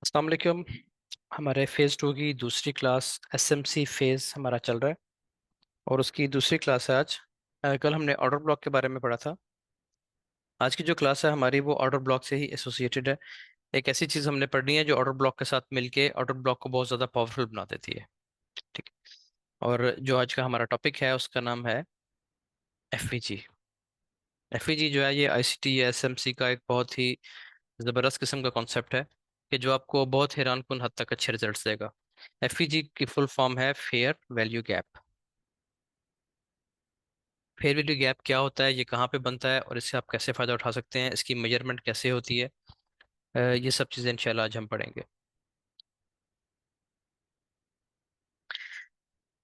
अस्सलाम वालेकुम। हमारे फेज़ टू की दूसरी क्लास एसएमसी फेज़ हमारा चल रहा है और उसकी दूसरी क्लास है आज। कल हमने ऑर्डर ब्लॉक के बारे में पढ़ा था। आज की जो क्लास है हमारी वो ऑर्डर ब्लॉक से ही एसोसिएटेड है। एक ऐसी चीज़ हमने पढ़नी है जो ऑर्डर ब्लॉक के साथ मिलके ऑर्डर ब्लॉक को बहुत ज़्यादा पावरफुल बना देती है। ठीक है। और जो आज का हमारा टॉपिक है उसका नाम है एफईजी। एफईजी जो है ये आईसीटी या एसएमसी का एक बहुत ही ज़बरदस्त किस्म का कॉन्सेप्ट है कि जो आपको बहुत हैरानकुन हद तक अच्छे रिजल्ट्स देगा। एफईजी की फुल फॉर्म है fair value gap. Fair value gap क्या होता है, ये कहाँ पे बनता है और इससे आप कैसे फ़ायदा उठा सकते हैं, इसकी मेजरमेंट कैसे होती है, ये सब चीज़ें इंशाल्लाह आज हम पढ़ेंगे।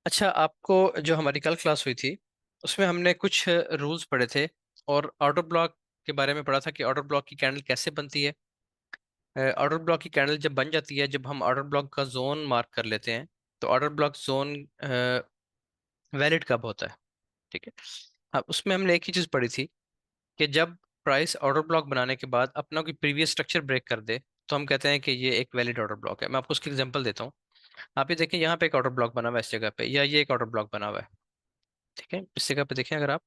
अच्छा, आपको जो हमारी कल क्लास हुई थी उसमें हमने कुछ रूल्स पढ़े थे और ऑर्डर ब्लॉक के बारे में पढ़ा था कि ऑर्डर ब्लॉक की कैंडल कैसे बनती है। ऑर्डर ब्लॉक की कैंडल जब बन जाती है, जब हम ऑर्डर ब्लॉक का जोन मार्क कर लेते हैं, तो ऑर्डर ब्लॉक जोन वैलिड कब होता है। ठीक है। अब उसमें हमने एक ही चीज़ पढ़ी थी कि जब प्राइस ऑर्डर ब्लॉक बनाने के बाद अपना कोई प्रीवियस स्ट्रक्चर ब्रेक कर दे तो हम कहते हैं कि ये एक वैलिड ऑर्डर ब्लॉक है। मैं आपको उसकी एग्जांपल देता हूँ। आप ये देखें, यहाँ पे एक ऑर्डर ब्लॉक बना हुआ है इस जगह पे, या ये एक ऑर्डर ब्लॉक बना हुआ है। ठीक है, इस जगह पे देखें अगर आप।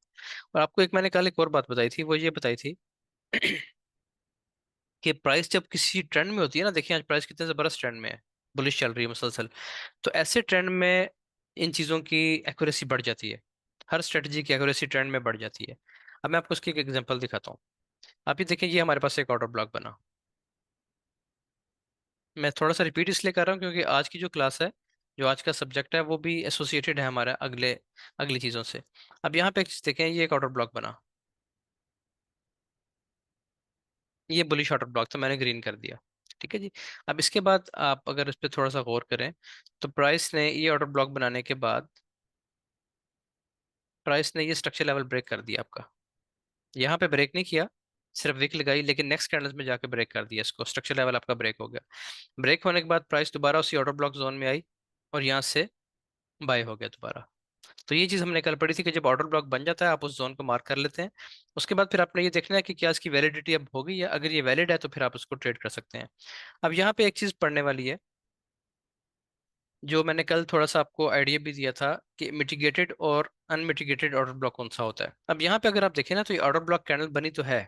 और आपको एक मैंने कल एक और बात बताई थी, वो ये बताई थी कि प्राइस जब किसी ट्रेंड में होती है ना, देखिए आज प्राइस कितने जबरदस्त ट्रेंड में है, बुलिश चल रही है मुसलसल। तो ऐसे ट्रेंड में इन चीज़ों की एक्यूरेसी बढ़ जाती है। हर स्ट्रेटजी की एक्यूरेसी ट्रेंड में बढ़ जाती है। अब मैं आपको उसकी एक एग्जांपल दिखाता हूँ। आप ये देखें, ये हमारे पास एक ऑर्डर ब्लॉक बना। मैं थोड़ा सा रिपीट इसलिए कर रहा हूँ क्योंकि आज की जो क्लास है, जो आज का सब्जेक्ट है, वो भी एसोसिएटेड है हमारा अगले अगली चीज़ों से। अब यहाँ पे एक चीज़ देखें, ये एक ऑर्डर ब्लॉक बना। ये बुलिश ऑर्डर ब्लॉक था, मैंने ग्रीन कर दिया। ठीक है जी। अब इसके बाद आप अगर इस पर थोड़ा सा गौर करें, तो प्राइस ने ये ऑर्डर ब्लॉक बनाने के बाद प्राइस ने ये स्ट्रक्चर लेवल ब्रेक कर दिया आपका। यहाँ पे ब्रेक नहीं किया, सिर्फ विक लगाई, लेकिन नेक्स्ट कैंडल्स में जाके ब्रेक कर दिया इसको, स्ट्रक्चर लेवल आपका ब्रेक हो गया। ब्रेक होने के बाद प्राइस दोबारा उसी ऑर्डर ब्लॉक जोन में आई और यहाँ से बाय हो गया दोबारा। तो ये चीज हमने कल पढ़ी थी कि जब ऑर्डर ब्लॉक बन जाता है आप उस जोन को मार्क कर लेते हैं। उसके बाद फिर आपने ये देखना है कि क्या इसकी वैलिडिटी अब हो गई है। अगर ये वैलिड है तो फिर आप उसको ट्रेड कर सकते हैं। अब यहाँ पे एक चीज पढ़ने वाली है, जो मैंने कल थोड़ा सा आपको आइडिया भी दिया था कि मिटिगेटेड और अनमिटिगेटेड ऑर्डर ब्लॉक कौन सा होता है। अब यहाँ पे अगर आप देखें ना, तो ये ऑर्डर ब्लॉक कैंडल बनी तो है,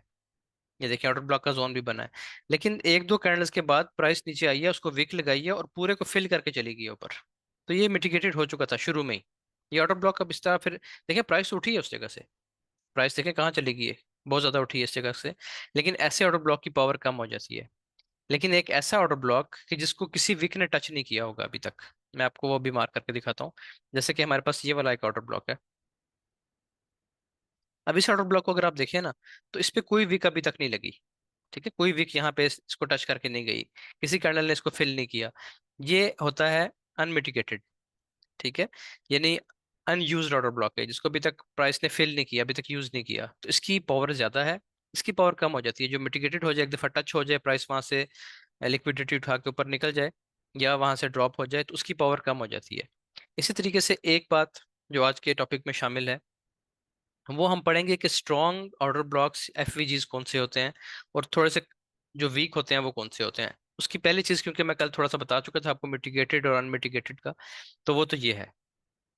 ये देखिए ऑर्डर ब्लॉक का जोन भी बना है, लेकिन एक दो कैंडल्स के बाद प्राइस नीचे आई है, उसको विक लगाई है और पूरे को फिल करके चली गई है ऊपर। तो ये मिटिगेटेड हो चुका था शुरू में ही। ये ऑर्डर ब्लॉक अब इस तरह फिर देखिए प्राइस उठी है उस जगह से, प्राइस देखें कहाँ चली गई है, बहुत ज्यादा उठी है इस जगह से। लेकिन ऐसे ऑर्डर ब्लॉक की पावर कम हो जाती है। लेकिन एक ऐसा ऑर्डर ब्लॉक कि जिसको किसी विक ने टच नहीं किया होगा अभी तक, मैं आपको वो भी मार्क करके दिखाता हूँ। जैसे कि हमारे पास ये वाला एक ऑर्डर ब्लॉक है। अब इस ऑर्डर ब्लॉक को अगर आप देखें ना, तो इस पे कोई विक अभी तक नहीं लगी। ठीक है, कोई विक यहाँ पे इसको टच करके नहीं गई, किसी कैंडल ने इसको फिल नहीं किया। ये होता है अनमिटिगेटेड। ठीक है, यानी अनयूज्ड ऑर्डर ब्लॉक है, जिसको अभी तक प्राइस ने फिल नहीं किया, अभी तक यूज नहीं किया, तो इसकी पावर ज्यादा है। इसकी पावर कम हो जाती है। जो मिटिगेटेड हो जाए, एक दफा टच हो जाए प्राइस, वहां से लिक्विडिटी उठा के ऊपर निकल जाए या वहां से ड्रॉप हो जाए, तो उसकी पावर कम हो जाती है। इसी तरीके से एक बात जो आज के टॉपिक में शामिल है, वो हम पढ़ेंगे कि स्ट्रॉन्ग ऑर्डर ब्लॉक्स एफवीजीज कौन से होते हैं और थोड़े से जो वीक होते हैं वो कौन से होते हैं। उसकी पहली चीज, क्योंकि मैं कल थोड़ा सा बता चुका था आपको मिटिगेटेड और अनमिटिगेटेड का, तो वो तो ये है।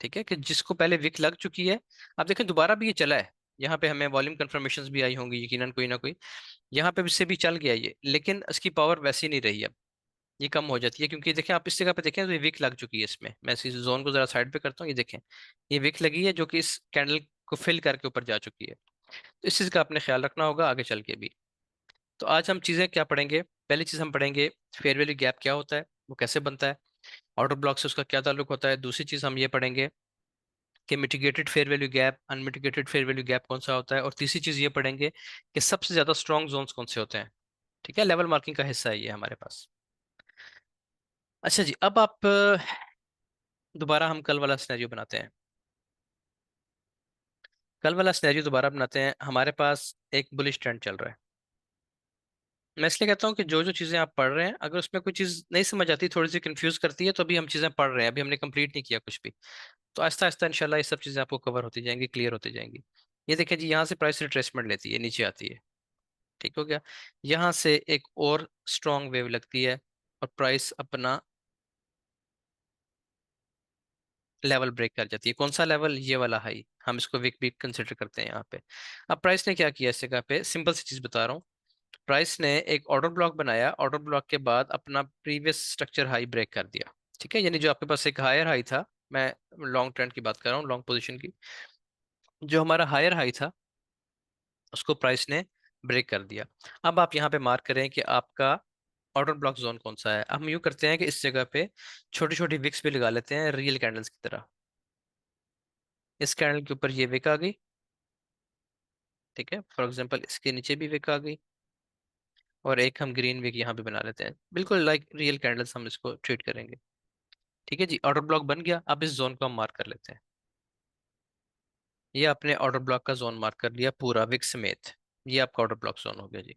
ठीक है, कि जिसको पहले विक लग चुकी है, आप देखें दोबारा भी ये चला है, यहाँ पे हमें वॉल्यूम कंफर्मेशंस भी आई होंगी यकीनन कोई ना कोई, यहाँ पे इससे भी चल गया ये, लेकिन इसकी पावर वैसी नहीं रही अब, ये कम हो जाती है। क्योंकि देखें आप इस जगह पे देखें तो ये विक लग चुकी है इसमें। मैं इस जोन को जरा साइड पे करता हूँ, ये देखें, ये विक लगी है जो कि इस कैंडल को फिल करके ऊपर जा चुकी है। तो इस चीज़ का आपने ख्याल रखना होगा आगे चल के भी। तो आज हम चीज़ें क्या पढ़ेंगे, पहली चीज़ हम पढ़ेंगे फेयर वैल्यू गैप क्या होता है, वो कैसे बनता है, ऑर्डर ब्लॉक से उसका क्या ताल्लुक होता है। दूसरी चीज़ हम ये पढ़ेंगे कि mitigated fair value gap, unmitigated fair value gap कौन सा होता है। और तीसरी चीज़ ये पढ़ेंगे कि सबसे ज़्यादा स्ट्रॉन्ग जोन्स कौन से होते हैं। ठीक है, लेवल मार्किंग का हिस्सा है ये हमारे पास। अच्छा जी, अब आप दोबारा हम कल वाला सिनेरियो बनाते हैं। कल वाला सिनेरियो दोबारा बनाते हैं। हमारे पास एक बुलिश ट्रेंड चल रहा है। मैं इसलिए कहता हूँ कि जो जो चीज़ें आप पढ़ रहे हैं, अगर उसमें कोई चीज़ नहीं समझ आती, थोड़ी सी कंफ्यूज करती है, तो अभी हम चीज़ें पढ़ रहे हैं, अभी हमने कंप्लीट नहीं किया कुछ भी। तो आहिस्ता आहिस्ता इंशाल्लाह ये सब चीज़ें आपको कवर होती जाएंगी, क्लियर होती जाएंगी। ये देखें जी, यहाँ से प्राइस रिट्रेसमेंट लेती है, नीचे आती है। ठीक हो गया। यहाँ से एक और स्ट्रॉन्ग वेव लगती है, और प्राइस अपना लेवल ब्रेक कर जाती है। कौन सा लेवल? ये वाला हाई, हम इसको वीक भी कंसिडर करते हैं यहाँ पे। अब प्राइस ने क्या किया इस जगह पे, सिंपल सी चीज बता रहा हूँ। प्राइस ने एक ऑर्डर ब्लॉक बनाया, ऑर्डर ब्लॉक के बाद अपना प्रीवियस स्ट्रक्चर हाई ब्रेक कर दिया। ठीक है, यानी जो आपके पास एक हायर हाई था, मैं लॉन्ग ट्रेंड की बात कर रहा हूँ, लॉन्ग पोजीशन की, जो हमारा हायर हाई था उसको प्राइस ने ब्रेक कर दिया। अब आप यहाँ पे मार्क करें कि आपका ऑर्डर ब्लॉक जोन कौन सा है। हम यूँ करते हैं कि इस जगह पे छोटी छोटी विक्स भी लगा लेते हैं रियल कैंडल्स की तरह। इस कैंडल के ऊपर ये विक आ गई, ठीक है, फॉर एग्जांपल इसके नीचे भी विक आ गई, और एक हम ग्रीन विक यहाँ पे बना लेते हैं, बिल्कुल लाइक रियल कैंडल्स हम इसको ट्रीट करेंगे। ठीक है जी, ऑर्डर ब्लॉक बन गया। अब इस जोन को हम मार्क कर लेते हैं। ये आपने ऑर्डर ब्लॉक का जोन मार्क कर लिया पूरा विक समेत। ये आपका ऑर्डर ब्लॉक जोन हो गया जी।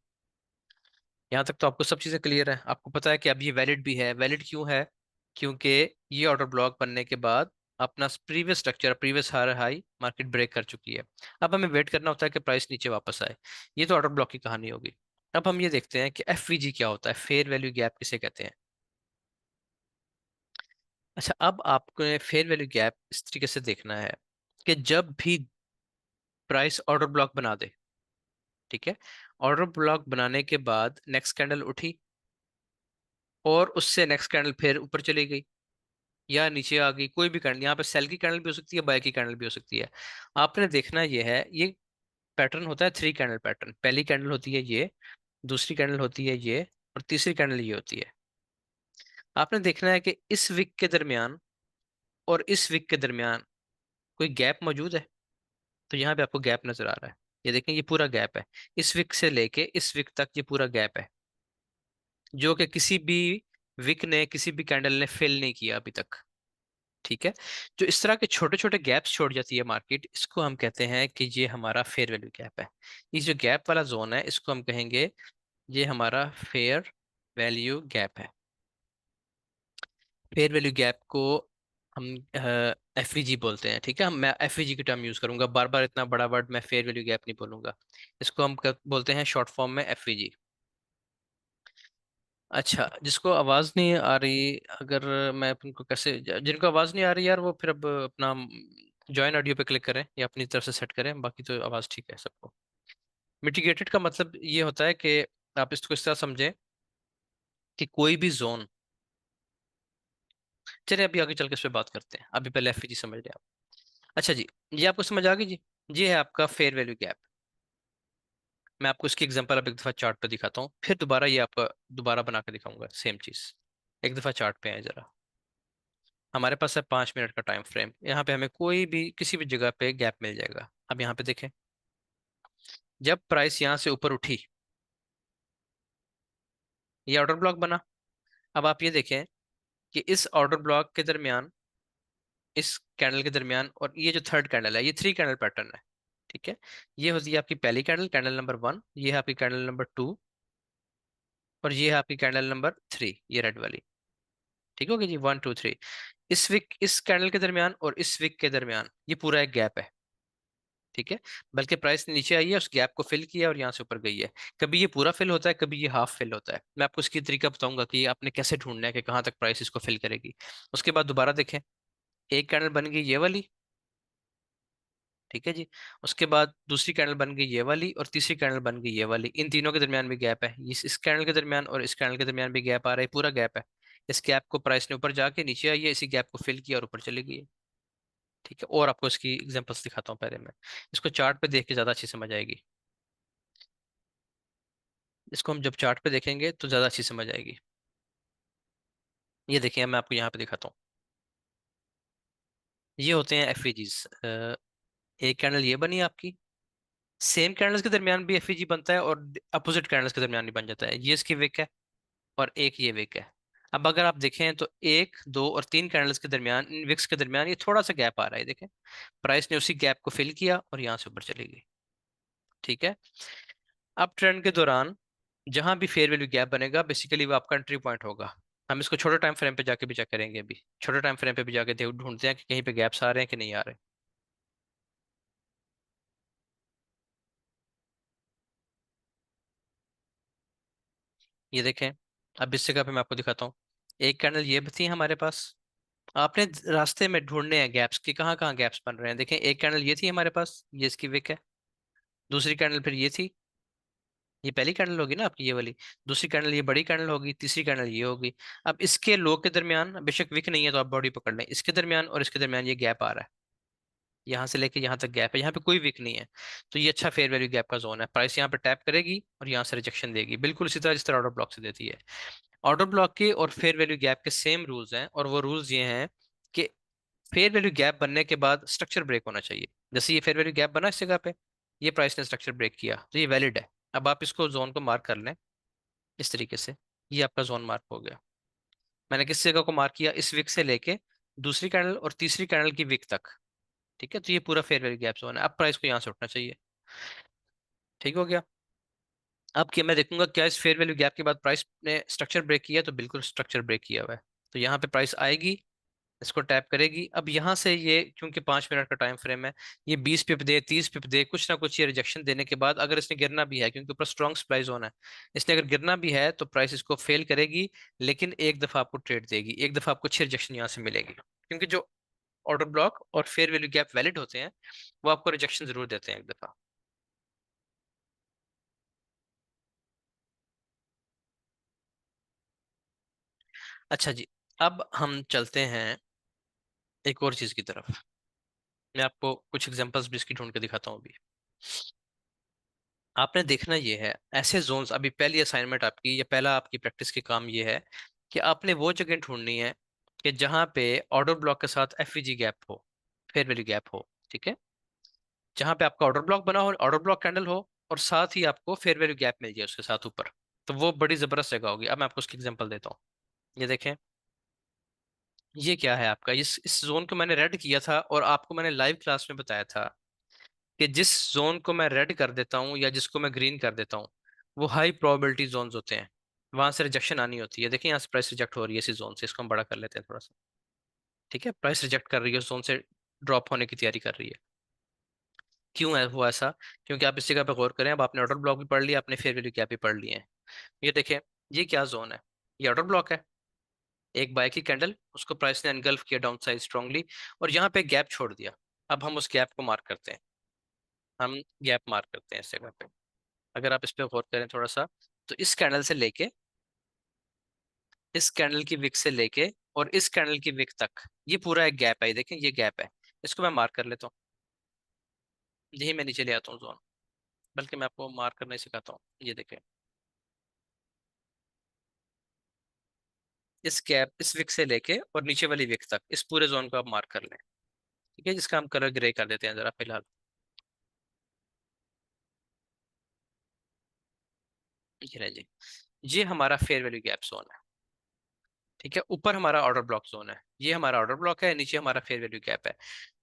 यहाँ तक तो आपको सब चीज़ें क्लियर है। आपको पता है कि अब ये वैलिड भी है। वैलिड क्यों है? क्योंकि ये ऑर्डर ब्लॉक बनने के बाद अपना previous structure, previous higher high market break कर चुकी है। अब हमें वेट करना होता है कि प्राइस नीचे वापस आए। ये तो ऑर्डर ब्लॉक की कहानी होगी। अब हम ये देखते हैं कि एफवीजी क्या होता है, फेयर वैल्यू गैप किसे कहते हैं। अच्छा, अब आपको फेयर वैल्यू गैप इस तरीके से देखना है कि जब भी प्राइस ऑर्डर ब्लॉक बना दे, ठीक है, ऑर्डर ब्लॉक बनाने के बाद नेक्स्ट कैंडल उठी और उससे नेक्स्ट कैंडल फिर ऊपर चली गई या नीचे आ गई, कोई भी कैंडल, यहाँ पे सेल की कैंडल भी हो सकती है, बाय की कैंडल भी हो सकती है। आपने देखना ये है, ये पैटर्न होता है थ्री कैंडल पैटर्न। पहली कैंडल होती है ये, दूसरी कैंडल होती है ये, और तीसरी कैंडल ये होती है। आपने देखना है कि इस विक के दरमियान और इस विक के दरमियान कोई गैप मौजूद है। तो यहाँ पे आपको गैप नजर आ रहा है, ये देखें, ये पूरा गैप है। इस विक से लेके इस विक तक ये पूरा गैप है, जो कि किसी भी विक ने, किसी भी कैंडल ने फिल नहीं किया अभी तक। ठीक है, जो इस तरह के छोटे छोटे गैप्स छोड़ जाती है मार्केट, इसको हम कहते हैं कि ये हमारा फेयर वैल्यू गैप है। ये जो गैप वाला जोन है इसको हम कहेंगे ये हमारा फेयर वैल्यू गैप है। फेयर वैल्यू गैप को हम एफईजी बोलते हैं। ठीक है, मैं एफईजी की टर्म यूज करूंगा, बार बार इतना बड़ा वर्ड मैं फेयर वैल्यू गैप नहीं बोलूंगा। इसको हम बोलते हैं शॉर्ट फॉर्म में एफईजी। अच्छा, जिसको आवाज नहीं आ रही, अगर मैं उनको कैसे, जिनको आवाज नहीं आ रही यार, वो फिर अब अपना ज्वाइन ऑडियो पे क्लिक करें या अपनी तरफ से सेट करें, बाकी तो आवाज ठीक है सबको। मिटिगेटेड का मतलब ये होता है कि आप इसको इस तरह समझें कि कोई भी जोन, चलिए अभी आगे चल के इस पे बात करते हैं, अभी पहले एफईजी समझ लें आप। अच्छा जी, ये आपको समझ आ गई जी। ये है आपका फेयर वैल्यू गैप। मैं आपको इसकी एग्जांपल अब एक दफा चार्ट पे दिखाता हूँ, फिर दोबारा ये आपका दोबारा बना के दिखाऊंगा सेम चीज। एक दफा चार्ट पे आए जरा। हमारे पास है 5 मिनट का टाइम फ्रेम, यहाँ पे हमें कोई भी किसी भी जगह पे गैप मिल जाएगा। अब यहाँ पे देखें, जब प्राइस यहाँ से ऊपर उठी, ये ऑर्डर ब्लॉक बना। अब आप ये देखें कि इस ऑर्डर ब्लॉक के दरमियान, इस कैंडल के दरमियान और ये जो थर्ड कैंडल है, ये थ्री कैंडल पैटर्न है। ठीक है, ये होती है आपकी पहली कैंडल, कैंडल नंबर 1, ये है आपकी कैंडल नंबर 2, और ये है आपकी कैंडल नंबर 3, ये रेड वाली। ठीक हो गया जी, 1 2 3। इस विक, इस कैंडल के दरमियान और इस विक के दरमियान ये पूरा एक गैप है। ठीक है, बल्कि प्राइस नीचे आई है, उस गैप को फिल किया और यहाँ से ऊपर गई है। कभी ये पूरा फिल होता है, कभी ये हाफ फिल होता है। मैं आपको इसकी तरीका बताऊंगा कि आपने कैसे ढूंढना है कि कहाँ तक प्राइस इसको फिल करेगी। उसके बाद दोबारा देखें, एक कैंडल बन गई ये वाली, ठीक है जी, उसके बाद दूसरी कैंडल बन गई ये वाली, और तीसरी कैंडल बन गई ये वाली। इन तीनों के दरमियान भी गैप है, इस कैंडल के दरमियान और इस कैंडल के दरमियान भी गैप आ रहा है, पूरा गैप है। इस गैप को प्राइस ने ऊपर जाके नीचे आई है, इसी गैप को फिल किया और ऊपर चली गई है। ठीक है, और आपको इसकी एग्जांपल्स दिखाता हूँ। पहले मैं इसको चार्ट पे देख के ज्यादा अच्छी समझ आएगी। इसको हम जब चार्ट पे देखेंगे तो ज्यादा अच्छी समझ आएगी। ये देखिए, मैं आपको यहाँ पे दिखाता हूँ। ये होते हैं एफईजीज। एक कैंडल ये बनी आपकी, सेम कैंडल्स के दरमियान भी एफईजी बनता है और अपोजिट कैंडल्स के दरमियान भी बन जाता है। ये इसकी विक है और एक ये विक है। अब अगर आप देखें तो 1 2 और 3 कैंडल्स के दरमियान, इन विक्स के दरमियान ये थोड़ा सा गैप आ रहा है, देखें। प्राइस ने उसी गैप को फिल किया और यहाँ से ऊपर चली गई। ठीक है, अब ट्रेंड के दौरान जहां भी फेयर वैल्यू गैप बनेगा, बेसिकली वो आपका एंट्री पॉइंट होगा। हम इसको छोटे टाइम फ्रेम पे जाके भी चेक करेंगे। अभी छोटे टाइम फ्रेम पे भी जाके ढूंढते हैं कि कहीं पे गैप्स आ रहे हैं कि नहीं आ रहे। ये देखें, अब इस जगह पे मैं आपको दिखाता हूँ। एक कैंडल ये थी हमारे पास। आपने रास्ते में ढूंढने हैं गैप्स कि कहाँ कहाँ गैप्स बन रहे हैं। देखें, एक कैंडल ये थी हमारे पास, ये इसकी विक है। दूसरी कैंडल फिर ये थी, ये पहली कैंडल होगी ना आपकी, ये वाली। दूसरी कैंडल ये बड़ी कैंडल होगी, तीसरी कैंडल ये होगी। अब इसके लो के दरमियान, बेशक विक नहीं है तो आप बॉडी पकड़ लें, इसके दरमियान और इसके दरमियान ये गैप आ रहा है। यहाँ से लेके यहाँ तक गैप है, यहाँ पे कोई विक नहीं है। तो ये अच्छा फेयर वैल्यू गैप का जोन है। प्राइस यहाँ पे टैप करेगी और यहाँ से रिजेक्शन देगी, बिल्कुल इसी तरह जिस तरह ऑर्डर ब्लॉक से देती है। ऑर्डर ब्लॉक के और फेयर वैल्यू गैप के सेम रूल्स हैं, और वो रूल्स ये हैं कि फेयर वैल्यू गैप बनने के बाद स्ट्रक्चर ब्रेक होना चाहिए। जैसे ये फेयर वैल्यू गैप बना इस जगह पे, ये प्राइस ने स्ट्रक्चर ब्रेक किया तो ये वैलिड है। अब आप इसको जोन को मार्क कर लें इस तरीके से। ये आपका जोन मार्क हो गया। मैंने किस जगह को मार्क किया, इस विक से लेके दूसरी कैंडल और तीसरी कैंडल की विक तक। ठीक है, तो ये पूरा फेयर वैल्यू गैप जोन है। अब प्राइस को यहाँ से उठना चाहिए। ठीक हो गया। अब क्या मैं देखूंगा क्या इस फेयर वैल्यू गैप के बाद प्राइस ने स्ट्रक्चर ब्रेक किया, तो बिल्कुल स्ट्रक्चर ब्रेक किया हुआ है। तो यहाँ पे प्राइस आएगी, इसको टैप करेगी। अब यहाँ से ये क्योंकि 5 मिनट का टाइम फ्रेम है, ये 20 पिप दे, 30 पिप दे, कुछ ना कुछ ये रिजेक्शन देने के बाद अगर इसने गिरना भी है, क्योंकि ऊपर स्ट्रॉन्ग सप्लाई जोन है, इसने अगर गिरना भी है तो प्राइस इसको फेल करेगी। लेकिन एक दफा आपको ट्रेड देगी, एक दफा आपको अच्छी रिजेक्शन यहाँ से मिलेगी, क्योंकि जो ऑर्डर ब्लॉक और फेयर वैल्यू गैप वैलिड होते हैं वो आपको रिजेक्शन जरूर देते हैं एक दफा। अच्छा जी, अब हम चलते हैं एक और चीज की तरफ। मैं आपको कुछ एग्जांपल्स भी इसकी ढूंढ के दिखाता हूँ अभी। आपने देखना ये है, ऐसे जोन्स, अभी पहली असाइनमेंट आपकी, या पहला आपकी प्रैक्टिस के काम ये है कि आपने वो जगह ढूंढनी है कि जहाँ पे ऑर्डर ब्लॉक के साथ एफवीजी गैप हो, फेयर वैल्यू गैप हो। ठीक है, जहाँ पे आपका ऑर्डर ब्लॉक बना हो, ऑर्डर ब्लॉक कैंडल हो, और साथ ही आपको फेयर वैल्यू गैप मिल जाए उसके साथ ऊपर, तो वो बड़ी जबरदस्त जगह होगी। अब मैं आपको उसकी एग्जांपल देता हूँ। ये देखें, ये क्या है आपका, इस जोन को मैंने रेड किया था और आपको मैंने लाइव क्लास में बताया था कि जिस जोन को मैं रेड कर देता हूँ या जिसको मैं ग्रीन कर देता हूँ, वो हाई प्रोबेबिलिटी जोन्स होते हैं। वहां से रिजेक्शन आनी होती है। देखिए यहाँ से प्राइस रिजेक्ट हो रही है इसी जोन से, इसको हम बड़ा कर लेते हैं थोड़ा सा। ठीक है, प्राइस रिजेक्ट कर रही है, उस जोन से ड्रॉप होने की तैयारी कर रही है। क्यों है वो ऐसा? क्योंकि आप इस जगह पे गौर करें, अब आपने ऑर्डर ब्लॉक भी पढ़ लिया, आपने फेयर वैल्यू कैप भी पढ़ लिए हैं। ये देखें, ये क्या जोन है? ये ऑर्डर ब्लॉक है। एक बाय की कैंडल, उसको प्राइस ने एनगल्फ किया डाउन साइड स्ट्रांगली, और यहाँ पे गैप छोड़ दिया। अब हम उस गैप को मार्क करते हैं। हम गैप मार्क करते हैं इस जगह पे। अगर आप इस पे गौर करें थोड़ा सा, तो इस कैंडल से लेके, इस कैंडल की विक से लेके और इस कैंडल की विक तक, ये पूरा एक गैप है। ये देखें, ये गैप है। इसको मैं मार्क कर लेता हूँ। यही मैं नीचे ले आता हूँ जोन, बल्कि मैं आपको मार्क करना ही सिखाता हूँ। ये देखें, इस गैप, इस विक से लेके और नीचे वाली विक तक, इस पूरे जोन को आप मार्क कर लें। ठीक है, जिसका हम कलर ग्रे कर देते हैं जरा फिलहाल। ये रहे जी, ये हमारा फेयर वैल्यू गैप जोन है। ठीक है, ऊपर हमारा ऑर्डर ब्लॉक जोन है, ये हमारा ऑर्डर ब्लॉक है, नीचे हमारा फेयर वैल्यू गैप है।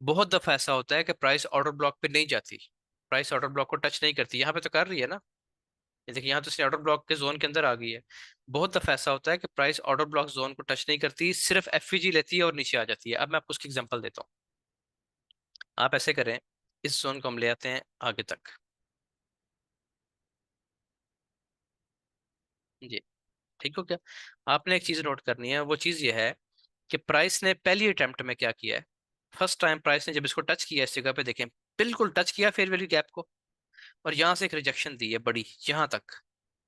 बहुत दफा ऐसा होता है कि प्राइस ऑर्डर ब्लॉक पे नहीं जाती, प्राइस ऑर्डर ब्लॉक को टच नहीं करती। यहाँ पे तो कर रही है ना, ये देखिए यहाँ तो इसने ऑर्डर ब्लॉक के जोन के अंदर आ गई है। बहुत दफा ऐसा होता है कि प्राइस ऑर्डर ब्लॉक जोन को टच नहीं करती, सिर्फ एफवीजी लेती है और नीचे आ जाती है। अब मैं आपको उसकी एग्जांपल देता हूँ। आप ऐसे करें, इस जोन को हम ले आते हैं आगे तक। जी, ठीक हो क्या? आपने एक चीज नोट करनी है, वो चीज ये है कि प्राइस ने पहली अटेम्प्ट में क्या किया है। फर्स्ट टाइम प्राइस ने जब इसको टच किया इस जगह पे, देखें, बिल्कुल टच किया फेयर वैल्यू गैप को, और यहाँ से एक रिजेक्शन दी है बड़ी, यहाँ तक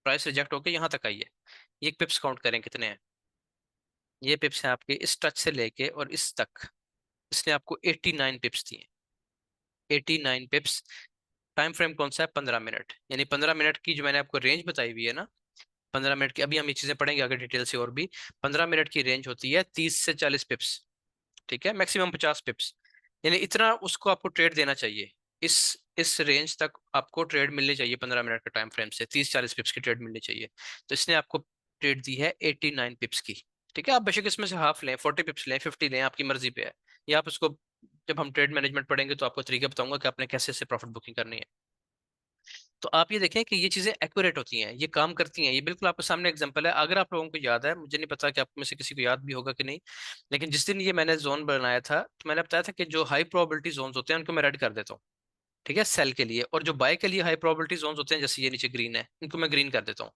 प्राइस रिजेक्ट होकर यहाँ तक आई है। ये पिप्स काउंट करें कितने हैं। ये पिप्स हैं आपके इस टच से लेके और इस तक, इसने आपको 89 पिप्स दिए। 89 पिप्स। टाइम फ्रेम कौन सा है? 15 मिनट। यानी 15 मिनट की जो मैंने आपको रेंज बताई हुई है ना, 15 मिनट की, अभी हम ये चीजें पढ़ेंगे आगे डिटेल से और भी। 15 मिनट की रेंज होती है 30 से 40 पिप्स। ठीक है, मैक्सिमम 50 पिप्स। यानी इतना उसको आपको ट्रेड देना चाहिए। इस इस रेंज तक आपको ट्रेड मिलनी चाहिए। 15 मिनट के टाइम फ्रेम से 30 40 पिप्स की ट्रेड मिलनी चाहिए। तो इसने आपको ट्रेड दी है 89 पिप्स की। ठीक है, आप बेशक इसमें से हाफ लें, 40 पिप्स लें, 50 लें, आपकी मर्जी पे है। या आप उसको, जब हम ट्रेड मैनेजमेंट पढ़ेंगे तो आपको तरीका बताऊंगा कि आपने कैसे से प्रॉफिट बुकिंग करनी है। तो आप ये देखें कि ये चीजें एक्यूरेट होती हैं, ये काम करती हैं। ये बिल्कुल आपके सामने एग्जांपल है, अगर आप लोगों को याद है, मुझे नहीं पता कि आप में से किसी को याद भी होगा कि नहीं, लेकिन जिस दिन ये मैंने जोन बनाया था तो मैंने बताया था कि जो हाई प्रोबेबिलिटी जोन्स होते हैं उनको मैं रेड कर देता हूँ। ठीक है, सेल के लिए। और जो बाय के लिए हाई प्रोबेबिलिटी जोन्स होते हैं, जैसे ये नीचे ग्रीन है, इनको मैं ग्रीन कर देता हूँ।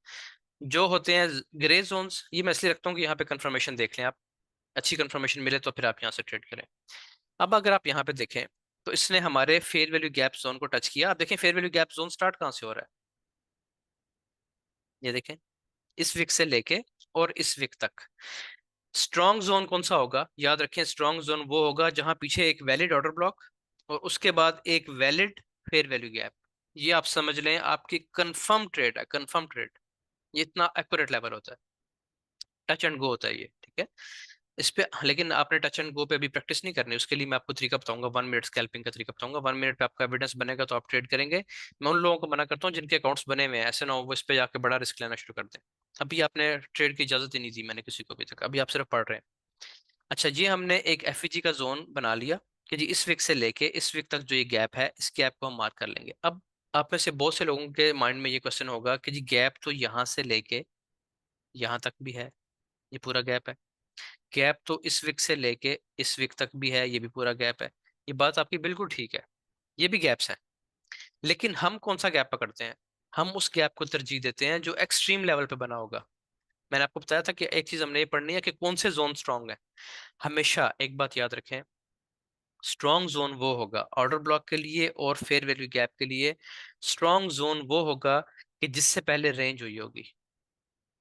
जो होते हैं ग्रे जोन्स, ये मैं इसलिए रखता हूँ कि यहाँ पे कंफर्मेशन देख लें आप, अच्छी कंफर्मेशन मिले तो फिर आप यहाँ से ट्रेड करें। अब अगर आप यहाँ पे देखें तो इसने हमारे फेयर वैल्यू गैप जोन को टच किया। आप देखें fair value gap zone start कहाँ से हो रहा है, ये देखें, इस विक से लेके और इस विक तक। स्ट्रॉन्ग जोन कौन सा होगा, याद रखें, स्ट्रॉन्ग जोन वो होगा जहां पीछे एक वैलिड ऑर्डर ब्लॉक और उसके बाद एक वैलिड फेयर वैल्यू गैप। ये आप समझ लें आपकी कंफर्म ट्रेड है, कंफर्म ट्रेड। ये इतना एक्यूरेट लेवल होता है, टच एंड गो होता है ये, ठीक है। इस पे लेकिन आपने टच एंड गो पे अभी प्रैक्टिस नहीं करनी, उसके लिए मैं आपको तरीका बताऊंगा, 1 मिनट स्कैल्पिंग का तरीका बताऊंगा। 1 मिनट पे आपका एविडेंस बनेगा तो आप ट्रेड करेंगे। मैं उन लोगों को मना करता हूँ जिनके अकाउंट्स बने हुए हैं, ऐसे ना हो वो इस पे जाके बड़ा रिस्क लेना शुरू कर दें। अभी आपने ट्रेड की इजाजत ही नहीं दी मैंने किसी को अभी तक, अभी आप सिर्फ पढ़ रहे हैं। अच्छा जी, हमने एक एफईजी का जोन बना लिया कि जी इस विक से लेके इस विक तक जो ये गैप है, इस गैप को हम मार्क कर लेंगे। अब आप में से बहुत से लोगों के माइंड में ये क्वेश्चन होगा कि जी गैप तो यहाँ से लेके यहाँ तक भी है, ये पूरा गैप है। गैप तो इस विक से लेके इस विक तक भी है, ये भी पूरा गैप है। ये बात आपकी बिल्कुल ठीक है, ये भी गैप्स हैं। लेकिन हम कौन सा गैप पकड़ते हैं, हम उस गैप को तरजीह देते हैं जो एक्सट्रीम लेवल पे बना होगा। मैंने आपको बताया था कि एक चीज हमने ये पढ़नी है कि कौन से जोन स्ट्रांग है। हमेशा एक बात याद रखें, स्ट्रॉन्ग जोन वो होगा ऑर्डर ब्लॉक के लिए और फेयर वैल्यू गैप के लिए। स्ट्रॉन्ग जोन वो होगा कि जिससे पहले रेंज हुई होगी।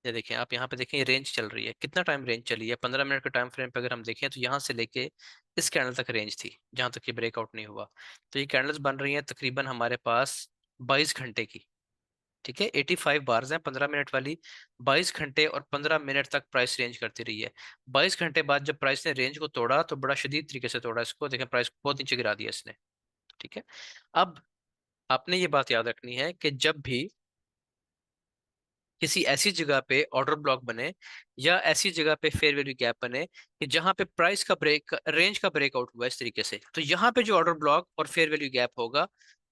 ये देखें, आप यहाँ पे देखें, ये रेंज चल रही है, कितना टाइम रेंज चली है, 15 मिनट के टाइम फ्रेम पे अगर हम देखें तो यहाँ से लेके इस कैंडल तक रेंज थी जहां तक ये ब्रेकआउट नहीं हुआ। तो ये कैंडल्स बन रही हैं तकरीबन हमारे पास 22 घंटे की, ठीक है। 85 बार्स हैं 15 मिनट वाली। 22 घंटे और 15 मिनट तक प्राइस रेंज करती रही है। 22 घंटे बाद जब प्राइस ने रेंज को तोड़ा तो बड़ा शदीद तरीके से तोड़ा इसको, देखें प्राइस को बहुत नीचे गिरा दिया इसने, ठीक है। अब आपने ये बात याद रखनी है कि जब भी किसी ऐसी जगह पे ऑर्डर ब्लॉक बने या ऐसी जगह पे फेयर वैल्यू गैप बने कि जहां पे प्राइस का ब्रेक रेंज का ब्रेकआउट हुआ इस तरीके से, तो यहाँ पे जो ऑर्डर ब्लॉक और फेयर वैल्यू गैप होगा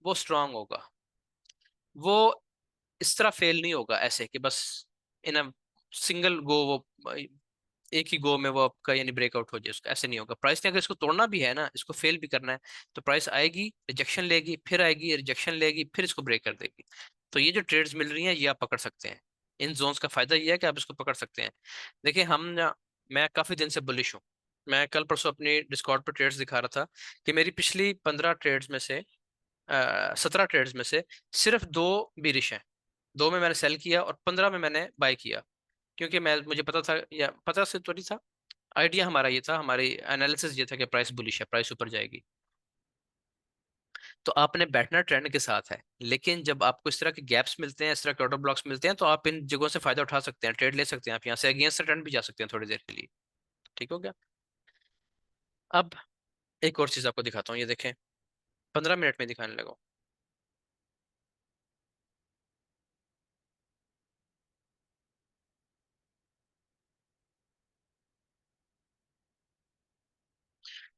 वो स्ट्रांग होगा। वो इस तरह फेल नहीं होगा ऐसे कि बस इन अ सिंगल गो वो एक ही गो में वो आपका यानी ब्रेकआउट हो जाए उसका, ऐसे नहीं होगा। प्राइस ने अगर इसको तोड़ना भी है ना, इसको फेल भी करना है, तो प्राइस आएगी रिजेक्शन लेगी, फिर आएगी रिजेक्शन लेगी, फिर इसको ब्रेक कर देगी। तो ये जो ट्रेड्स मिल रही हैं ये आप पकड़ सकते हैं। इन जोन्स का फायदा ये है कि आप इसको पकड़ सकते हैं। देखिए हम ना, मैं काफी दिन से बुलिश हूँ। मैं कल परसों अपनी डिस्कॉर्ड पर ट्रेड्स दिखा रहा था कि मेरी पिछली 15 ट्रेड्स में से 17 ट्रेड्स में से सिर्फ दो बीरिश हैं। दो में मैंने सेल किया और 15 में मैंने बाय किया, क्योंकि मैं मुझे पता था, या पता से तो नहीं था, आइडिया हमारा ये था, हमारी एनालिसिस ये था कि प्राइस बुलिश है, प्राइस ऊपर जाएगी। तो आपने बैठना ट्रेंड के साथ है, लेकिन जब आपको इस तरह के गैप्स मिलते हैं, इस तरह के ऑर्डर ब्लॉक्स मिलते हैं, तो आप इन जगहों से फायदा उठा सकते हैं, ट्रेड ले सकते हैं, आप यहाँ से अगेंस्ट ट्रेंड भी जा सकते हैं थोड़ी देर के लिए। ठीक हो गया। अब एक और चीज आपको दिखाता हूँ, ये देखें, 15 मिनट में दिखाने लगा हूँ।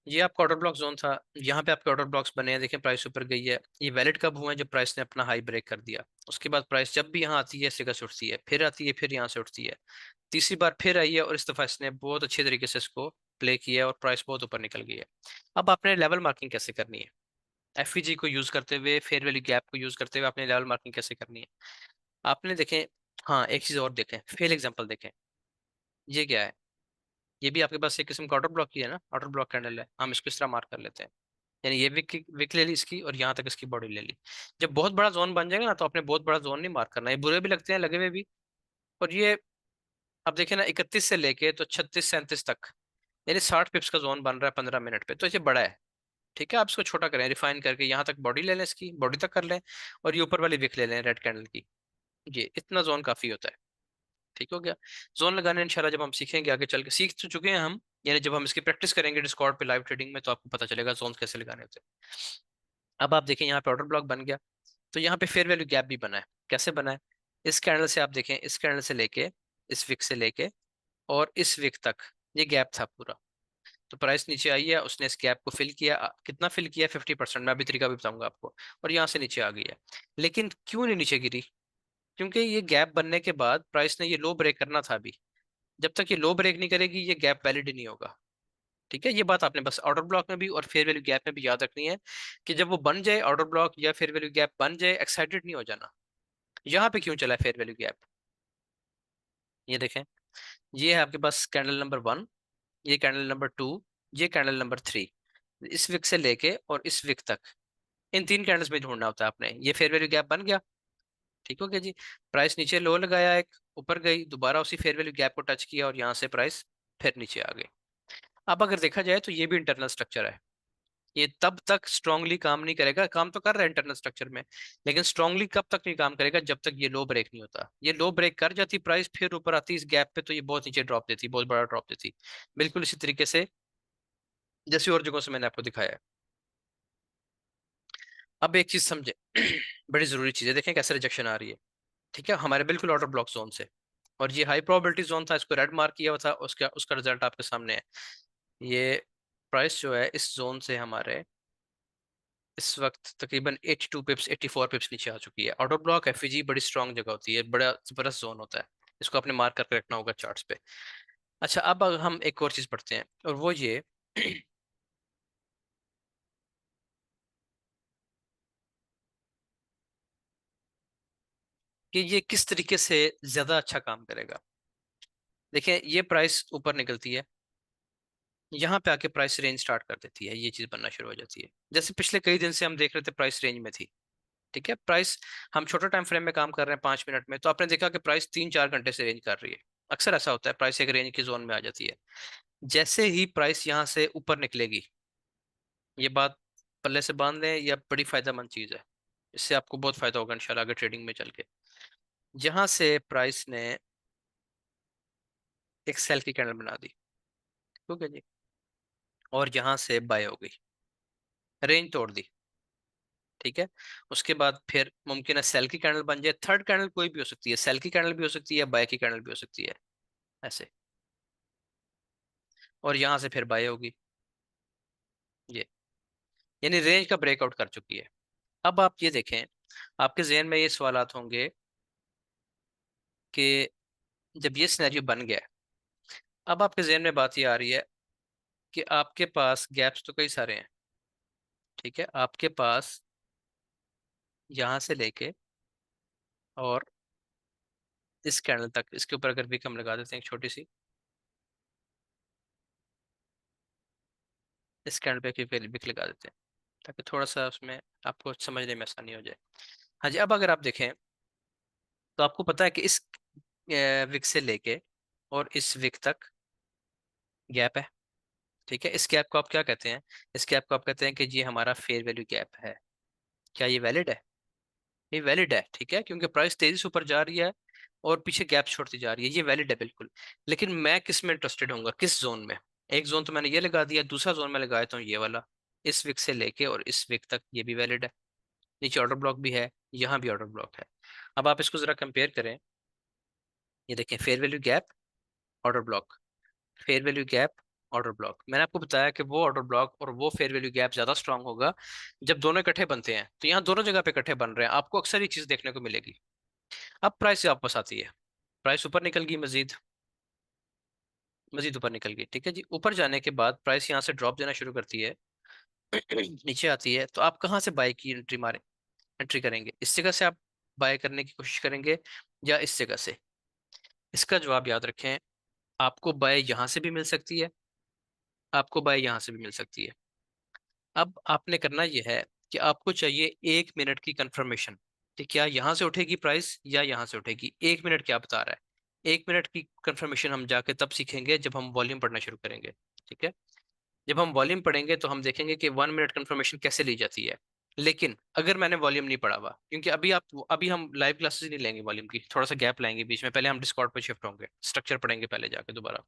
ये आपका ऑर्डर ब्लॉक जोन था, यहाँ पे आपके ऑर्डर ब्लॉक्स बने हैं, देखें प्राइस ऊपर गई है। ये वैलिड कब हुए हैं, जब प्राइस ने अपना हाई ब्रेक कर दिया। उसके बाद प्राइस जब भी यहाँ आती है इस जगह से उठती है, फिर आती है, फिर यहाँ से उठती है। तीसरी बार फिर आई है और इस दफा इसने बहुत अच्छे तरीके से इसको प्ले किया है और प्राइस बहुत ऊपर निकल गई है। अब आपने लेवल मार्किंग कैसे करनी है, एफईजी को यूज करते हुए, फेयर वैल्यू गैप को यूज करते हुए आपने लेवल मार्किंग कैसे करनी है। आपने देखें, हाँ एक चीज और देखें, फेल एग्जांपल देखें। ये क्या है, ये भी आपके पास एक किस्म का ऑर्डर ब्लॉक ही है ना, ऑर्डर ब्लॉक कैंडल है, हम इसको इस तरह मार्क कर लेते हैं। यानी ये विक ले ली इसकी और यहाँ तक इसकी बॉडी ले ली। जब बहुत बड़ा जोन बन जाएगा ना तो आपने बहुत बड़ा जोन नहीं मार्क करना, ये बुरे भी लगते हैं लगे हुए भी। और ये अब देखें ना, 31 से लेके तो 36 37 तक, यानी 60 पिप्स का जोन बन रहा है 15 मिनट पे, तो ये बड़ा है। ठीक है, आप इसको छोटा करें रिफाइन करके, यहाँ तक बॉडी ले लें, इसकी बॉडी तक कर लें, और ये ऊपर वाली विक ले लें रेड कैंडल की। ये इतना जोन काफी होता है। ठीक हो गया। जोन लगाने इंशाल्लाह जब हम सीखेंगे आगे चल के, सीख तो चुके हैं हम, यानी जब हम इसकी प्रैक्टिस करेंगे डिस्कॉर्ड पे लाइव ट्रेडिंग में तो आपको पता चलेगा जोन कैसे लगाने होते हैं। अब आप देखें यहाँ पे ऑर्डर ब्लॉक बन गया, तो यहाँ पे फेयर वैल्यू गैप भी बना है। कैसे बना है, इस कैंडल से आप देखें, इस कैंडल से लेके इस विक से लेके और इस विक तक ये गैप था पूरा। तो प्राइस नीचे आई है, उसने इस गैप को फिल किया, कितना फिल किया, 50%। मैं अभी तरीका भी बताऊंगा आपको। और यहाँ से नीचे आ गई है। लेकिन क्यों नहीं नीचे गिरी, क्योंकि ये गैप बनने के बाद प्राइस ने ये लो ब्रेक करना था अभी। जब तक ये लो ब्रेक नहीं करेगी ये गैप वैलिड ही नहीं होगा। ठीक है, ये बात आपने बस ऑर्डर ब्लॉक में भी और फेयर वैल्यू गैप में भी याद रखनी है कि जब वो बन जाए ऑर्डर ब्लॉक या फेयर वैल्यू गैप बन जाए, एक्साइटेड नहीं हो जाना। यहाँ पे क्यों चला फेयर वैल्यू गैप, ये देखें, ये है आपके पास कैंडल नंबर 1, ये कैंडल नंबर 2, ये कैंडल नंबर 3। इस विक से लेके और इस विक तक इन 3 कैंडल्स में ढूंढना होता है आपने। ये फेयर वैल्यू गैप बन गया, ठीक हो गया जी। प्राइस नीचे लो लगाया, एक ऊपर गई, दोबारा उसी फेयर वैल्यू गैप को टच किया और यहाँ से प्राइस फिर नीचे आ गई। अब अगर देखा जाए तो ये भी इंटरनल स्ट्रक्चर है। ये तब तक स्ट्रांगली काम नहीं करेगा, काम तो कर रहा है इंटरनल स्ट्रक्चर में, लेकिन स्ट्रांगली कब तक नहीं काम करेगा, जब तक ये लो ब्रेक नहीं होता। ये लो ब्रेक कर जाती प्राइस, फिर ऊपर आती इस गैप पे, तो ये बहुत नीचे ड्रॉप देती, बहुत बड़ा ड्रॉप देती, बिल्कुल इसी तरीके से जैसे और जगहों से मैंने आपको दिखाया है। अब एक चीज समझे, बड़ी जरूरी चीज है, देखें कैसे रिजेक्शन आ रही है। ठीक है, हमारे बिल्कुल ऑर्डर ब्लॉक जोन से, और ये हाई प्रोबेबिलिटी जोन था, इसको रेड मार्क किया हुआ था, उसका उसका रिजल्ट आपके सामने है। ये प्राइस जो है इस जोन से हमारे इस वक्त तकरीबन 82 पिप्स 84 पिप्स नीचे आ चुकी है। ऑर्डर ब्लॉक एफईजी बड़ी स्ट्रांग जगह होती है, बड़ा जबरदस्त जोन होता है, इसको आपने मार्क करके रखना होगा चार्ट्स पे। अच्छा, अब अगर हम एक और चीज पढ़ते हैं, और वो ये कि ये किस तरीके से ज्यादा अच्छा काम करेगा। देखिए, ये प्राइस ऊपर निकलती है, यहाँ पे आके प्राइस रेंज स्टार्ट कर देती है, ये चीज बनना शुरू हो जाती है। जैसे पिछले कई दिन से हम देख रहे थे प्राइस रेंज में थी, ठीक है प्राइस, हम छोटे टाइम फ्रेम में काम कर रहे हैं 5 मिनट में, तो आपने देखा कि प्राइस 3-4 घंटे से रेंज कर रही है। अक्सर ऐसा होता है, प्राइस एक रेंज की जोन में आ जाती है। जैसे ही प्राइस यहाँ से ऊपर निकलेगी, ये बात पल्ले से बांध लें, यह बड़ी फायदेमंद चीज है, इससे आपको बहुत फायदा होगा इंशाल्लाह आगे ट्रेडिंग में चल के। जहां से प्राइस ने एक सेल की कैंडल बना दी, ठीक है जी, और यहाँ से बाय हो गई, रेंज तोड़ दी, ठीक है, उसके बाद फिर मुमकिन है सेल की कैंडल बन जाए, थर्ड कैंडल कोई भी हो सकती है, सेल की कैंडल भी हो सकती है, बाय की कैंडल भी हो सकती है, ऐसे, और यहाँ से फिर बाय होगी ये, यानी रेंज का ब्रेकआउट कर चुकी है। अब आप ये देखें, आपके जहन में ये सवालात होंगे कि जब ये सिनेरियो बन गया है, अब आपके जहन में बात ये आ रही है कि आपके पास गैप्स तो कई सारे हैं, ठीक है, आपके पास यहाँ से लेके और इस कैंडल तक, इसके ऊपर अगर भी हम लगा देते हैं एक छोटी सी, इस कैंडल पे बिक लगा देते हैं, ताकि थोड़ा सा उसमें आपको समझने में आसानी हो जाए। हाँ जी, अब अगर आप देखें तो आपको पता है कि इस विक से लेके और इस विक तक गैप है, ठीक है, इस गैप को आप क्या कहते हैं, इस गैप को आप कहते हैं कि ये हमारा फेयर वैल्यू गैप है। क्या ये वैलिड है? ये वैलिड है, ठीक है, क्योंकि प्राइस तेजी से ऊपर जा रही है और पीछे गैप छोड़ती जा रही है, ये वैलिड है बिल्कुल। लेकिन मैं किस में इंटरेस्टेड होऊंगा, किस जोन में? एक जोन तो मैंने ये लगा दिया, दूसरा जोन में लगा देता हूँ ये वाला, इस विक से लेके और इस विक तक, ये भी वैलिड है, नीचे ऑर्डर ब्लॉक भी है, यहाँ भी ऑर्डर ब्लॉक है। अब आप इसको जरा कंपेयर करें, ये देखें, fair value gap, order block, fair value gap, order block. मैंने आपको बताया कि वो ऑर्डर ब्लॉक और वो फेयर वैल्यू गैप ज्यादा स्ट्रांग होगा जब दोनों इकट्ठे बनते हैं, तो यहाँ दोनों जगह पे इकट्ठे बन रहे हैं, आपको अक्सर ये चीज देखने को मिलेगी। अब प्राइस वापस आती है, प्राइस ऊपर निकल गई, मजीद मजीद ऊपर निकल गई, ठीक है जी, ऊपर जाने के बाद प्राइस यहाँ से ड्रॉप देना शुरू करती है, नीचे आती है, तो आप कहाँ से बाय की एंट्री मारे, एंट्री करेंगे? इस जगह से आप बाय करने की कोशिश करेंगे या इस जगह से? इसका जवाब याद रखें, आपको बाय यहाँ से भी मिल सकती है, आपको बाय यहाँ से भी मिल सकती है। अब आपने करना यह है कि आपको चाहिए 1 मिनट की कंफर्मेशन कि क्या यहाँ से उठेगी प्राइस या यहाँ से उठेगी। 1 मिनट क्या बता रहा है? 1 मिनट की कंफर्मेशन हम जाके तब सीखेंगे जब हम वॉल्यूम पढ़ना शुरू करेंगे, ठीक है। जब हम वॉल्यूम पढ़ेंगे तो हम देखेंगे कि 1 मिनट कंफर्मेशन कैसे ली जाती है। लेकिन अगर मैंने वॉल्यूम नहीं पढ़ा हुआ, क्योंकि अभी हम लाइव क्लासेस नहीं लेंगे वॉल्यूम की, थोड़ा सा गैप लाएंगे बीच में, पहले हम डिस्कॉर्ड पर शिफ्ट होंगे, स्ट्रक्चर पढ़ेंगे पहले जाके दोबारा।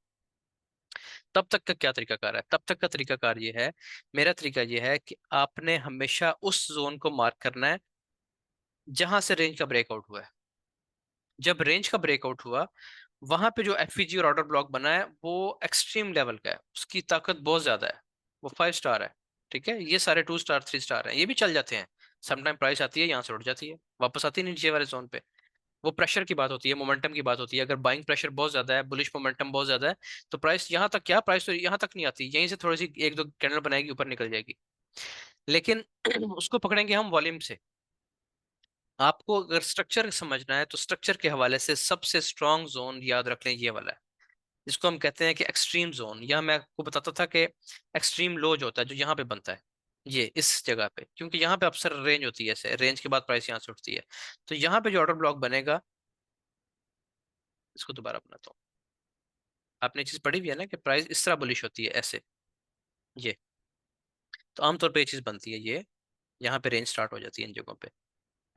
तब तक का क्या तरीकाकार है? तब तक का तरीकाकार ये है, मेरा तरीका ये है कि आपने हमेशा उस जोन को मार्क करना है जहां से रेंज का ब्रेकआउट हुआ है। जब रेंज का ब्रेकआउट हुआ, वहां पे जो एफईजी और ऑर्डर ब्लॉक बना है वो एक्सट्रीम लेवल का है, उसकी ताकत बहुत ज्यादा है, वो 5 स्टार है, ठीक है। ये सारे 2 स्टार 3 स्टार हैं, ये भी चल जाते हैं, समटाइम प्राइस आती है यहाँ से उठ जाती है, वापस आती है नीचे वाले जोन पे। वो प्रेशर की बात होती है, मोमेंटम की बात होती है, अगर बाइंग प्रेशर बहुत ज्यादा है, बुलिश मोमेंटम बहुत ज्यादा है, तो प्राइस यहाँ तक क्या, प्राइस तो यहाँ तक नहीं आती, यहीं से थोड़ी सी एक दो कैंडल बनाएगी, ऊपर निकल जाएगी। लेकिन उसको पकड़ेंगे हम वॉल्यूम से, आपको अगर स्ट्रक्चर समझना है तो स्ट्रक्चर के हवाले से सबसे स्ट्रॉन्ग जोन याद रख लें, ये वाला है, जिसको हम कहते हैं कि एक्सट्रीम जोन। या मैं आपको बताता था कि एक्सट्रीम लो जो होता है, जो यहाँ पे बनता है, ये इस जगह पे, क्योंकि यहाँ पे अक्सर रेंज होती है, ऐसे रेंज के बाद प्राइस यहाँ से उठती है। तो यहाँ पे जो ऑर्डर ब्लॉक बनेगा, इसको दोबारा बनाता हूँ। आपने चीज पढ़ी हुई है ना कि प्राइस इस तरह बुलिश होती है, ऐसे, ये। तो आमतौर पे ये चीज बनती है, ये यहाँ पे रेंज स्टार्ट हो जाती है इन जगहों पे।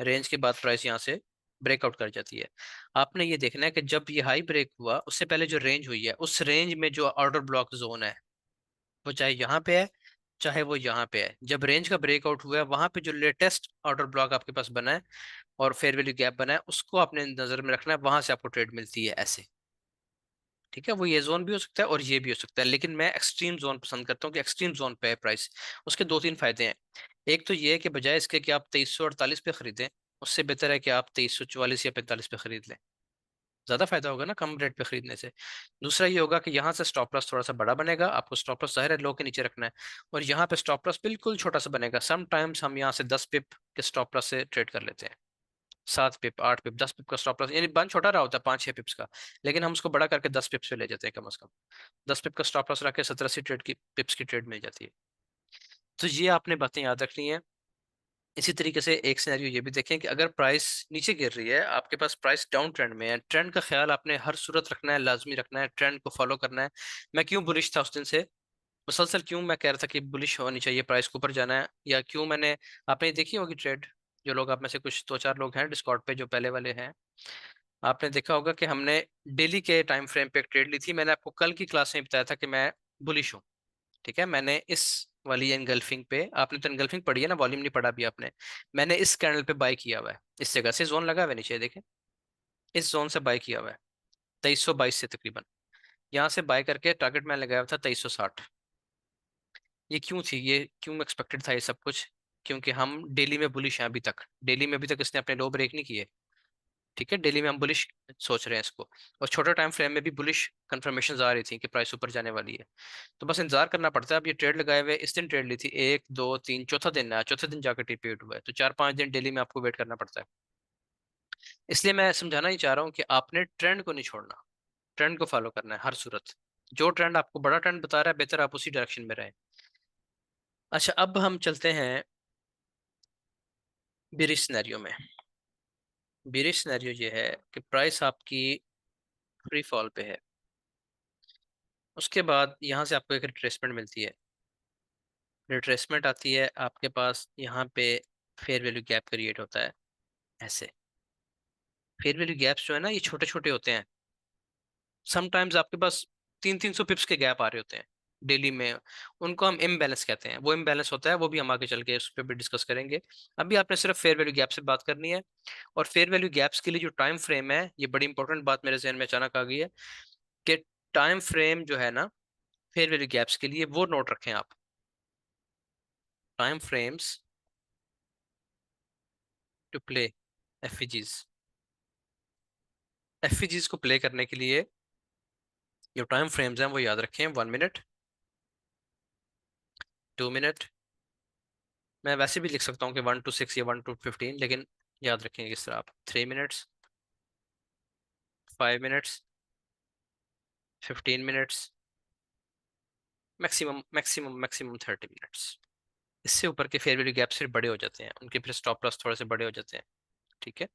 रेंज के बाद प्राइस यहाँ से ब्रेकआउट कर जाती है। आपने ये देखना है कि जब ये हाई ब्रेक हुआ, उससे पहले जो रेंज हुई है, उस रेंज में जो ऑर्डर ब्लॉक जोन है, वो चाहे यहाँ पे है चाहे वो यहाँ पे है, जब रेंज का ब्रेकआउट हुआ है, वहां पे जो लेटेस्ट ऑर्डर ब्लॉक आपके पास बना है और फेयर वैल्यू गैप बना है, उसको आपने नजर में रखना है, वहां से आपको ट्रेड मिलती है, ऐसे। ठीक है, वो ये जोन भी हो सकता है और ये भी हो सकता है, लेकिन मैं एक्सट्रीम जोन पसंद करता हूँ कि एक्सट्रीम जोन पे है प्राइस। उसके दो तीन फायदे हैं। एक तो ये है कि बजाय इसके कि आप 2348 पे खरीदें, उससे बेहतर है कि आप 2344 या 45 पे खरीद लें। ज्यादा फायदा होगा ना कम रेट पे खरीदने से। दूसरा ये होगा कि यहाँ से स्टॉप लॉस थोड़ा सा बड़ा बनेगा, आपको स्टॉप लॉस जाहिर है लो के नीचे रखना है, और यहाँ पे स्टॉप लॉस बिल्कुल छोटा सा बनेगा। समटाइम्स हम यहाँ से 10 पिप के स्टॉप लॉस से ट्रेड कर लेते हैं, 7 पिप, 8 पिप, 10 पिप का स्टॉप लॉस, यानी बंद छोटा रहा होता है 5-6 पिप्स का, लेकिन हम उसको बड़ा करके 10 पिप्स पे ले जाते हैं कम से कम। 10 पिप का स्टॉप लॉस रख के 70-80 ट्रेड की पिप्स की ट्रेड मिल जाती है। तो ये आपने बातें याद रखनी है। इसी तरीके से एक सिनेरियो ये भी देखें कि अगर प्राइस नीचे गिर रही है, आपके पास प्राइस डाउन ट्रेंड में है, ट्रेंड का ख्याल आपने हर सूरत रखना है, लाजमी रखना है, ट्रेंड को फॉलो करना है। मैं क्यों बुलिश था उस दिन से, मुसलसल क्यों मैं कह रहा था कि बुलिश होनी चाहिए, प्राइस को ऊपर जाना है, या क्यों मैंने, आपने देखी होगी ट्रेड, जो लोग आप में से कुछ दो चार लोग हैं डिस्कॉर्ड पे जो पहले वाले हैं, आपने देखा होगा कि हमने डेली के टाइम फ्रेम पे एक ट्रेड ली थी। मैंने आपको कल की क्लास में बताया था कि मैं बुलिश हूँ। ठीक है, मैंने इस वाली एनगल्फिंग पे, आपने तो एनगल्फिंग पढ़ी है ना, वॉल्यूम नहीं पढ़ा भी आपने, मैंने इस कैंडल पे बाय किया हुआ है, इस जगह से जोन लगा हुआ है नीचे देखें, इस जोन से बाय किया हुआ है 2322 से तकरीबन। यहाँ से बाय करके टारगेट मैंने लगाया हुआ था 2360। ये क्यों थी, ये क्यों एक्सपेक्टेड था ये सब कुछ, क्योंकि हम डेली में बुलिश हैं अभी तक, डेली में अभी तक इसने अपने लो ब्रेक नहीं किए। ठीक है, डेली में हम बुलिश सोच रहे हैं इसको, और छोटे टाइम फ्रेम में भी बुलिश कंफर्मेशन आ रही थी कि प्राइस ऊपर जाने वाली है। तो बस इंतजार करना पड़ता है। अब ये ट्रेड लगाए हुए, इस दिन ट्रेड ली थी, 1 2 3, चौथा दिन है, चौथे दिन जाकर टिपीट हुआ है, तो 4-5 दिन डेली में आपको वेट करना पड़ता है। इसलिए मैं समझाना ही चाह रहा हूँ कि आपने ट्रेंड को नहीं छोड़ना, ट्रेंड को फॉलो करना है हर सूरत। जो ट्रेंड आपको बड़ा ट्रेंड बता रहा है, बेहतर आप उसी डायरेक्शन में रहें। अच्छा, अब हम चलते हैं बिरिश सिनेरियो में। बिरिश सिनेरियो ये है कि प्राइस आपकी फ्री फॉल पे है, उसके बाद यहाँ से आपको एक रिट्रेसमेंट मिलती है। रिट्रेसमेंट आती है आपके पास, यहाँ पे फेयर वैल्यू गैप क्रिएट होता है, ऐसे। फेयर वैल्यू गैप्स जो है ना, ये छोटे छोटे होते हैं। समटाइम्स आपके पास 300-300 पिप्स के गैप आ रहे होते हैं डेली में, उनको हम इम्बैलेंस कहते हैं। वो इम्बैलेंस होता है, वो भी हम आगे चल के उस पर भी डिस्कस करेंगे। अभी आपने सिर्फ फेयर वैल्यू गैप से बात करनी है। और फेयर वैल्यू गैप्स के लिए जो टाइम फ्रेम है, ये बड़ी इंपॉर्टेंट बात मेरे जहन में अचानक आ गई है, कि टाइम फ्रेम जो है ना फेयर वैल्यू गैप्स के लिए, वो नोट रखें आप। Time frames to play FVGs. FVGs को प्ले करने के लिए जो टाइम फ्रेम्स हैं वो याद रखें, 1 मिनट, 2 मिनट, मैं वैसे भी लिख सकता हूँ कि 1 to 6 या 1 to 15, लेकिन याद रखेंगे इस तरह आप, 3 minutes, 5 minutes, 15 minutes, maximum maximum maximum 30 minutes. इससे ऊपर के फेयर वैल्यू गैप फिर बड़े हो जाते हैं, उनके फिर स्टॉप लॉस थोड़े से बड़े हो जाते हैं। ठीक है,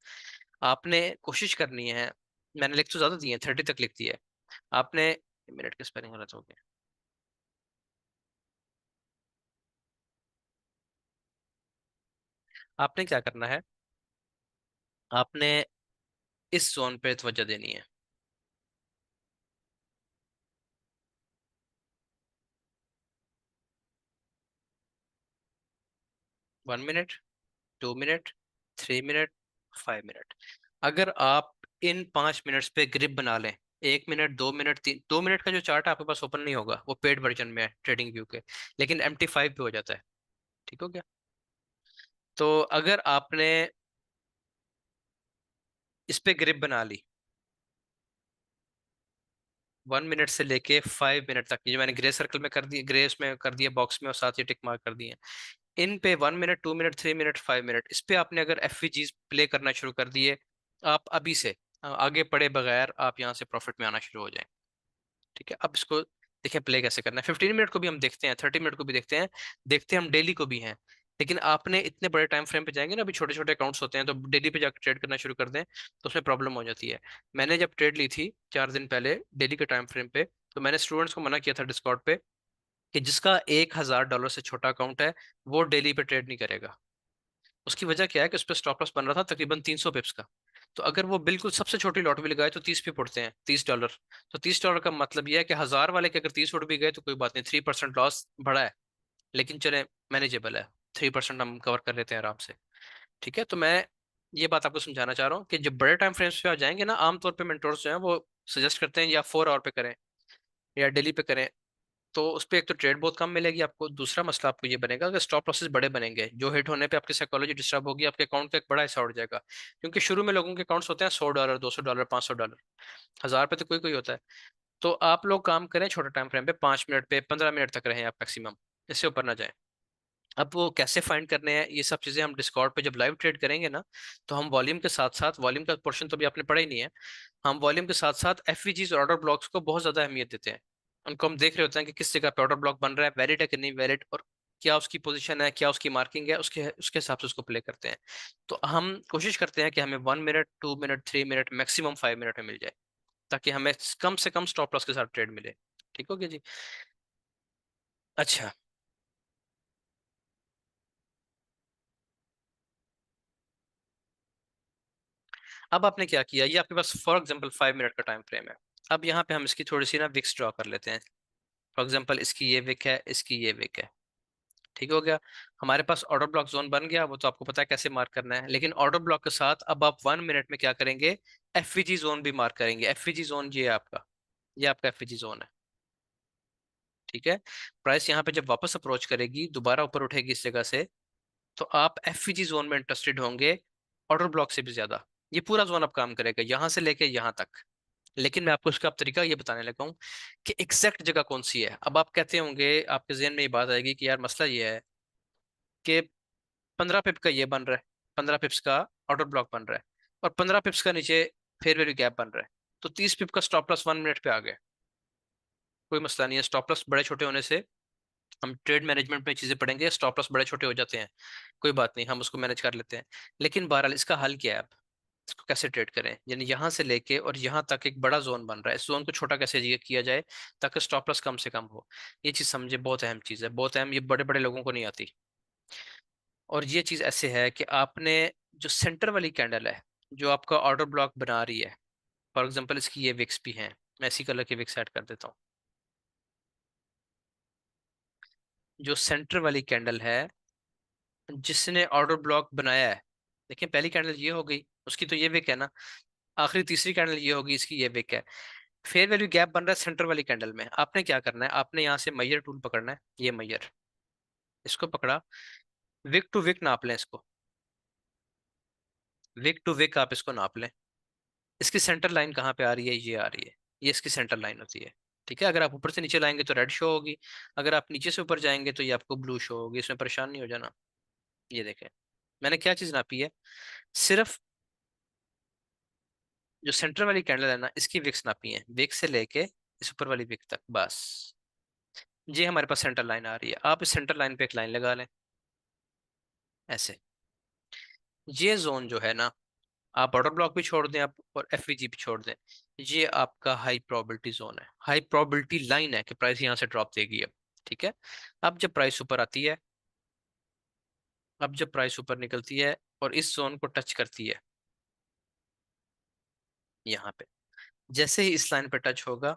आपने कोशिश करनी है, मैंने लिख तो ज्यादा दी है, 30 तक लिख दी है आपने। मिनट की स्पेलिंग गलत हो गया। आपने क्या करना है, आपने इस जोन पे तवज्जो देनी है। 1 मिनट, 2 मिनट, 3 मिनट, 5 मिनट। अगर आप इन 5 मिनट्स पे ग्रिप बना लें, 1 मिनट, 2 मिनट, 2 मिनट का जो चार्ट है आपके पास ओपन नहीं होगा, वो पेड वर्जन में है ट्रेडिंग व्यू के, लेकिन MT5 पे हो जाता है। ठीक हो गया। तो अगर आपने इस पे ग्रिप बना ली, 1 मिनट से लेके 5 मिनट तक, ये जो मैंने ग्रे सर्कल में कर दिया, ग्रे उसमें कर दिया बॉक्स में, और साथ ही टिक मार्क कर दिए, इन पे 1 मिनट, 2 मिनट, 3 मिनट, 5 मिनट, इस पे आपने अगर एफ प्ले करना शुरू कर दिए, आप अभी से आगे पढ़े बगैर आप यहाँ से प्रॉफिट में आना शुरू हो जाए। ठीक है, अब इसको देखिए प्ले कैसे करना है। 15 मिनट को भी हम देखते हैं, 30 मिनट को भी देखते हैं, देखते हैं हम डेली को भी हैं। लेकिन आपने इतने बड़े टाइम फ्रेम पे जाएंगे ना, अभी छोटे छोटे अकाउंट्स होते हैं, तो डेली पे जाकर ट्रेड करना शुरू कर दें तो उसमें प्रॉब्लम हो जाती है। मैंने जब ट्रेड ली थी 4 दिन पहले डेली के टाइम फ्रेम पे, तो मैंने स्टूडेंट्स को मना किया था डिस्कॉर्ड पे कि जिसका $1,000 से छोटा अकाउंट है वो डेली पे ट्रेड नहीं करेगा। उसकी वजह क्या है कि उस पर स्टॉप लॉस बन रहा था तकरीबन 300 पिप्स का। तो अगर वो बिल्कुल सबसे छोटी लॉट भी लगाए तो 30 पिप उड़ते हैं, $30। तो $30 का मतलब यह है कि 1,000 वाले के अगर 30 उड़ भी गए तो कोई बात नहीं, 3% लॉस बड़ा है, लेकिन चले मैनेजेबल है। 3% हम कवर कर लेते हैं आराम से। ठीक है, तो मैं ये बात आपको समझाना चाह रहा हूँ कि जब बड़े टाइम फ्रेम्स पे आ जाएंगे ना, आमतौर पे मेंटोर्स जो हैं वो सजेस्ट करते हैं या 4 आवर पे करें या डेली पे करें। तो उस पर एक तो ट्रेड बहुत कम मिलेगी आपको, दूसरा मसला आपको ये बनेगा कि स्टॉप लॉसेस बड़े बनेंगे, जो हिट होने पे आपकी साइकोलॉजी डिस्टर्ब होगी, आपके अकाउंट का एक बड़ा हिस्सा उड़ जाएगा। क्योंकि शुरू में लोगों के अकाउंट्स होते हैं $100, $200, $500, 1,000 पे तो कोई कोई होता है। तो आप लोग काम करें छोटे टाइम फ्रेम पे, 5 मिनट पे 15 मिनट तक रहें आप मैक्सिमम, इससे ऊपर ना जाएं। अब वो कैसे फाइंड करने हैं ये सब चीजें हम डिस्कॉर्ड पे जब लाइव ट्रेड करेंगे ना, तो हम वॉल्यूम के साथ साथ, वॉल्यूम का पोर्शन तो भी आपने पढ़ा ही नहीं है, हम वॉल्यूम के साथ साथ एफवीजीज और ऑर्डर ब्लॉक्स को बहुत ज्यादा अहमियत देते हैं। उनको हम देख रहे होते हैं कि किस जगह पे ऑर्डर ब्लॉक बन रहा है, वैलिड है कि नहीं वैलिड, और क्या उसकी पोजीशन है, क्या उसकी मार्किंग है, उसके उसके हिसाब से उसको प्ले करते हैं। तो हम कोशिश करते हैं कि हमें 1 minute, 2 minute, 3 minute, maximum 5 minute में मिल जाए, ताकि हमें कम से कम स्टॉप लॉस के साथ ट्रेड मिले। ठीक हो गया जी। अच्छा, अब आपने क्या किया, ये आपके पास फॉर एग्जांपल 5 मिनट का टाइम फ्रेम है। अब यहाँ पे हम इसकी थोड़ी सी ना विक्स ड्रॉ कर लेते हैं। फॉर एग्जांपल इसकी ये विक है, इसकी ये विक है। ठीक हो गया, हमारे पास ऑर्डर ब्लॉक जोन बन गया, वो तो आपको पता है कैसे मार्क करना है। लेकिन ऑर्डर ब्लॉक के साथ अब आप 1 मिनट में क्या करेंगे, एफवीजी जोन भी मार्क करेंगे। एफवीजी जोन ये है आपका, ये आपका एफवीजी जोन है। ठीक है, प्राइस यहाँ पे जब वापस अप्रोच करेगी, दोबारा ऊपर उठेगी इस जगह से, तो आप एफवीजी जोन में इंटरेस्टेड होंगे ऑर्डर ब्लॉक से भी ज्यादा। ये पूरा जोन अब काम करेगा यहाँ से लेके यहाँ तक। लेकिन मैं आपको इसका अब तरीका ये बताने लगा हूँ कि एग्जैक्ट जगह कौन सी है। अब आप कहते होंगे, आपके जहन में ये बात आएगी कि यार मसला ये है कि 15 पिप का ये बन रहा है, 15 पिप्स का ऑर्डर ब्लॉक बन रहा है, और 15 पिप्स का नीचे फेयर वैल्यू गैप बन रहा है, तो 30 पिप का स्टॉप लॉस 1 मिनट पे आ गया। कोई मसला नहीं है, स्टॉप लॉस बड़े छोटे होने से, हम ट्रेड मैनेजमेंट में चीजें पढ़ेंगे, स्टॉप लॉस बड़े छोटे हो जाते हैं, कोई बात नहीं, हम उसको मैनेज कर लेते हैं। लेकिन बहरहाल इसका हल क्या है, अब इसको कैसे ट्रेड करें, यानी यहाँ से लेके और यहाँ तक एक बड़ा जोन बन रहा है, इस जोन को छोटा कैसे किया जाए ताकि स्टॉप लॉस कम से कम हो। ये चीज समझे, बहुत अहम चीज है, बहुत अहम, ये बड़े बड़े लोगों को नहीं आती। और ये चीज ऐसे है कि आपने जो सेंटर वाली कैंडल है, जो आपका ऑर्डर ब्लॉक बना रही है, फॉर एग्जांपल इसकी ये विक्स भी हैं, मैं इसी कलर की विक्स ऐड कर देता हूँ। जो सेंटर वाली कैंडल है जिसने ऑर्डर ब्लॉक बनाया है, देखिए पहली कैंडल ये हो गई, उसकी तो ये विक है ना, आखिरी तीसरी कैंडल ये होगी, इसकी ये विक है। फेयर वैल्यू गैप बन रहा है सेंटर वाली कैंडल में, आपने क्या करना है, आपने यहाँ से मैयर टूल पकड़ना है, ये मैयर, इसको पकड़ा, विक टू विक नाप लें इसको, विक टू विक आप इसको नाप लें। इसकी सेंटर लाइन कहाँ पे आ रही है, ये आ रही है, ये इसकी सेंटर लाइन होती है। ठीक है, अगर आप ऊपर से नीचे लाएंगे तो रेड शो होगी, अगर आप नीचे से ऊपर जाएंगे तो ये आपको ब्लू शो होगी, इसमें परेशान नहीं हो जाना। ये देखें, मैंने क्या चीज नापी है, सिर्फ जो सेंटर वाली कैंडल है ना, इसकी विक्स नापी है, विक से लेके इस ऊपर वाली विक तक, बस। ये हमारे पास सेंटर लाइन आ रही है, आप इस सेंटर लाइन पे एक लाइन लगा लें ऐसे। ये जोन जो है ना, आप ऑर्डर ब्लॉक भी छोड़ दें आप, और एफवीजी भी छोड़ दें, ये आपका हाई प्रोबेबिलिटी जोन है, हाई प्रोबेबिलिटी लाइन है कि प्राइस यहाँ से ड्रॉप देगी अब। ठीक है, अब जब प्राइस ऊपर आती है, अब जब प्राइस ऊपर निकलती है और इस जोन को टच करती है यहाँ पे, जैसे ही इस लाइन पे टच होगा,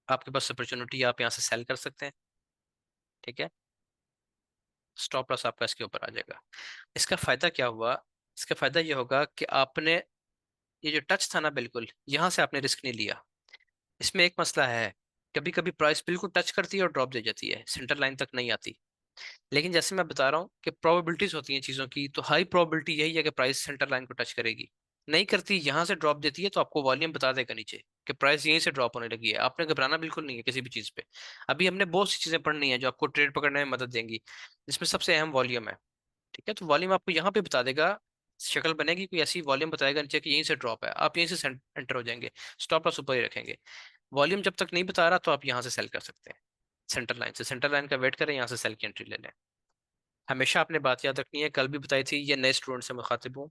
आपके पास अपॉर्चुनिटी, आप यहाँ से सेल कर सकते हैं। ठीक है, स्टॉप लॉस आपका इसके ऊपर आ जाएगा। इसका फायदा क्या हुआ, इसका फायदा ये होगा कि आपने ये जो टच था ना, बिल्कुल यहाँ से आपने रिस्क नहीं लिया। इसमें एक मसला है, कभी कभी प्राइस बिल्कुल टच करती है और ड्रॉप दे जाती है, सेंटर लाइन तक नहीं आती। लेकिन जैसे मैं बता रहा हूँ कि प्रोबेबिलिटीज होती हैं चीज़ों की, तो हाई प्रोबेबिलिटी यही है कि प्राइस सेंटर लाइन को टच करेगी, नहीं करती यहाँ से ड्रॉप देती है तो आपको वॉल्यूम बता देगा नीचे। कि प्राइस यहीं से ड्रॉप होने लगी है। आपने घबराना बिल्कुल नहीं है किसी भी चीज़ पे। अभी हमने बहुत सी चीज़ें पढ़नी है जो आपको ट्रेड पकड़ने में मदद देंगी, जिसमें सबसे अहम वॉल्यूम है। ठीक है, तो वॉल्यूम आपको यहाँ पे बता देगा, शक्ल बनेगी कोई ऐसी, वॉल्यूम बताएगा नीचे कि यहीं से ड्रॉप है, आप यहीं से एंटर हो जाएंगे, स्टॉप लॉस ऊपर ही रखेंगे। वॉल्यूम जब तक नहीं बता रहा तो आप यहाँ से सेल कर सकते हैं, सेंटर लाइन से। सेंटर लाइन का वेट करें, यहाँ से सेल की एंट्री ले लें। हमेशा आपने बात याद रखनी है, कल भी बताई थी, ये नए स्टूडेंट से मुखातिब हूँ,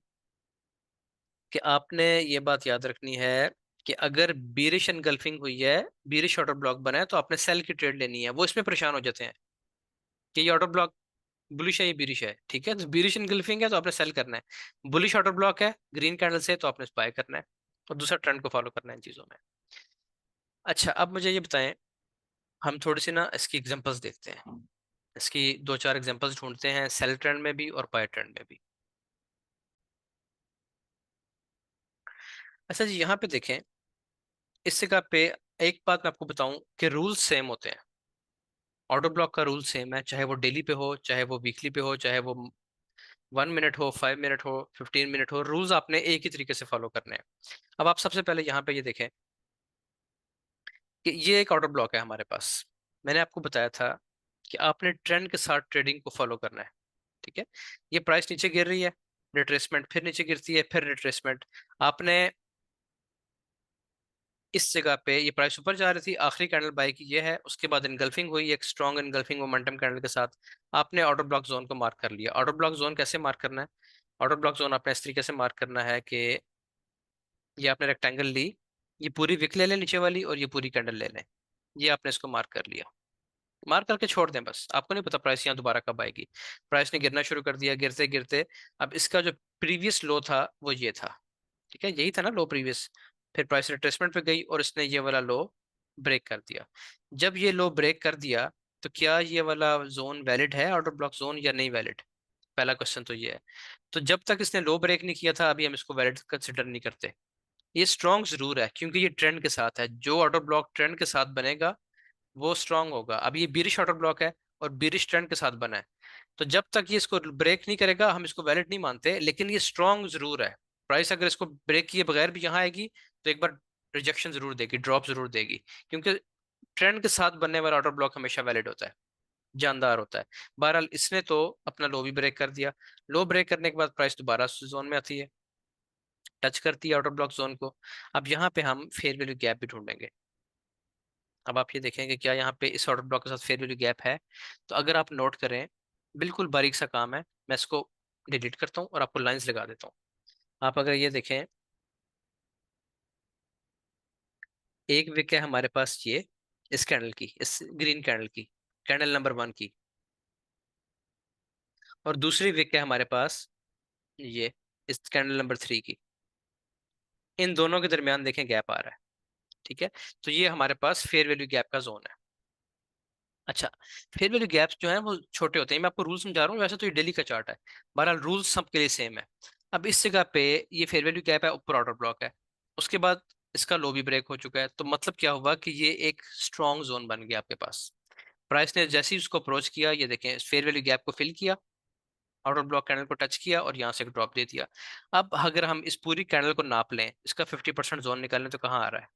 कि आपने ये बात याद रखनी है कि अगर बीरिश एनगल्फिंग हुई है, बीरिश ऑर्डर ब्लॉक बना है, तो आपने सेल की ट्रेड लेनी है। वो इसमें परेशान हो जाते हैं कि ये ऑर्डर ब्लॉक बुलिश है, ये बीरिश है। ठीक है, तो बीरिश एनगल्फिंग है तो आपने सेल करना है। बुलिश ऑर्डर ब्लॉक है ग्रीन कैंडल से, तो आपने बाय करना है और दूसरा ट्रेंड को फॉलो करना है इन चीजों में। अच्छा, अब मुझे ये बताएं, हम थोड़ी सी ना इसकी एग्जांपल्स देखते हैं, इसकी दो चार एग्जांपल्स ढूंढते हैं, सेल ट्रेंड में भी और बाय ट्रेंड में भी। अच्छा जी, यहाँ पे देखें, इस जगह पे एक बात मैं आपको बताऊं कि रूल्स सेम होते हैं। ऑर्डर ब्लॉक का रूल सेम है, चाहे वो डेली पे हो, चाहे वो वीकली पे हो, चाहे वो 1 मिनट हो, 5 मिनट हो, 15 मिनट हो, रूल्स आपने एक ही तरीके से फॉलो करने हैं। अब आप सबसे पहले यहाँ पे ये देखें कि ये एक ऑर्डर ब्लॉक है हमारे पास। मैंने आपको बताया था कि आपने ट्रेंड के साथ ट्रेडिंग को फॉलो करना है। ठीक है, ये प्राइस नीचे गिर रही है, रिट्रेसमेंट, फिर नीचे गिरती है, फिर रिट्रेसमेंट। आपने इस जगह पे, ये प्राइस ऊपर जा रही थी, आखिरी कैंडल बाय की ये है, उसके बाद इनगल्फिंग हुई एक स्ट्रॉन्ग इनगल्फिंग मोमेंटम कैंडल के साथ। आपने ऑर्डर ब्लॉक जोन को मार्क कर लिया। ऑर्डर ब्लॉक जोन कैसे मार्क करना है? ऑर्डर ब्लॉक जोन आपने इस तरीके से मार्क करना है कि ये आपने रेक्टेंगल ली, ये पूरी विक ले लें नीचे वाली, और ये पूरी कैंडल ले लें। ये आपने इसको मार्क कर लिया, मार्क करके छोड़ दें बस। आपको नहीं पता प्राइस यहाँ दोबारा कब आएगी। प्राइस ने गिरना शुरू कर दिया, गिरते गिरते अब इसका जो प्रीवियस लो था वो ये था। ठीक है, यही था ना लो प्रीवियस। फिर प्राइस रिट्रेसमेंट पे गई और इसने ये वाला लो ब्रेक कर दिया। जब ये लो ब्रेक कर दिया, तो क्या ये वाला जोन वैलिड है, ऑर्डर ब्लॉक जोन, या नहीं वैलिड? पहला क्वेश्चन तो ये है। तो जब तक इसने लो ब्रेक नहीं किया था, अभी हम इसको वैलिड कंसिडर नहीं करते। ये स्ट्रॉन्ग जरूर है क्योंकि ये ट्रेंड के साथ है। जो ऑर्डर ब्लॉक ट्रेंड के साथ बनेगा वो स्ट्रांग होगा। अब ये बीरिश ऑर्डर ब्लॉक है और बीरिश ट्रेंड के साथ बना है, तो जब तक ये इसको ब्रेक नहीं करेगा हम इसको वैलिड नहीं मानते, लेकिन ये स्ट्रांग जरूर है। प्राइस अगर इसको ब्रेक किए बगैर भी यहाँ आएगी तो एक बार रिजेक्शन जरूर देगी, ड्रॉप जरूर देगी, क्योंकि ट्रेंड के साथ बनने वाला ऑर्डर ब्लॉक हमेशा वैलिड होता है, जानदार होता है। बहरहाल इसने तो अपना लो भी ब्रेक कर दिया। लो ब्रेक करने के बाद प्राइस दोबारा जोन में आती है, टच करती है ऑर्डर ब्लॉक जोन को। अब यहाँ पे हम फेयर वैल्यू गैप भी ढूंढेंगे। अब आप ये देखेंगे क्या यहाँ पे इस ऑर्डर ब्लॉक के साथ फेयर वैल्यू गैप है? तो अगर आप नोट करें, बिल्कुल बारीक सा काम है, मैं इसको डिलीट करता हूँ और आपको लाइंस लगा देता हूँ। आप अगर ये देखें, एक विक है हमारे पास ये, इस कैंडल की, इस ग्रीन कैंडल की, कैंडल नंबर 1 की, और दूसरी विक है हमारे पास ये, इस कैंडल नंबर 3 की। इन दोनों के दरमियान देखें गैप आ रहा है। ठीक है, तो ये हमारे पास फेयर वैल्यू गैप का जोन है। अच्छा, फेयर वैल्यू गैप्स जो है वो छोटे होते हैं, मैं आपको रूल समझा रहा हूँ, वैसे तो ये डेली का चार्ट है, बहरहाल रूल सबके लिए सेम है। अब इस जगह पे ये फेयर वैल्यू गैप है, ऊपर ऑर्डर ब्लॉक है, उसके बाद इसका लो भी ब्रेक हो चुका है, तो मतलब क्या हुआ कि ये एक स्ट्रॉन्ग जोन बन गया आपके पास। प्राइस ने जैसे ही उसको अप्रोच किया, ये देखें, फेयर वैल्यू गैप को फिल किया, ऑर्डर ब्लॉक कैंडल को टच किया और यहाँ से एक ड्रॉप दे दिया। अब अगर हम इस पूरी कैंडल को नाप लें, इसका 50% जोन निकालें, तो कहाँ आ रहा है?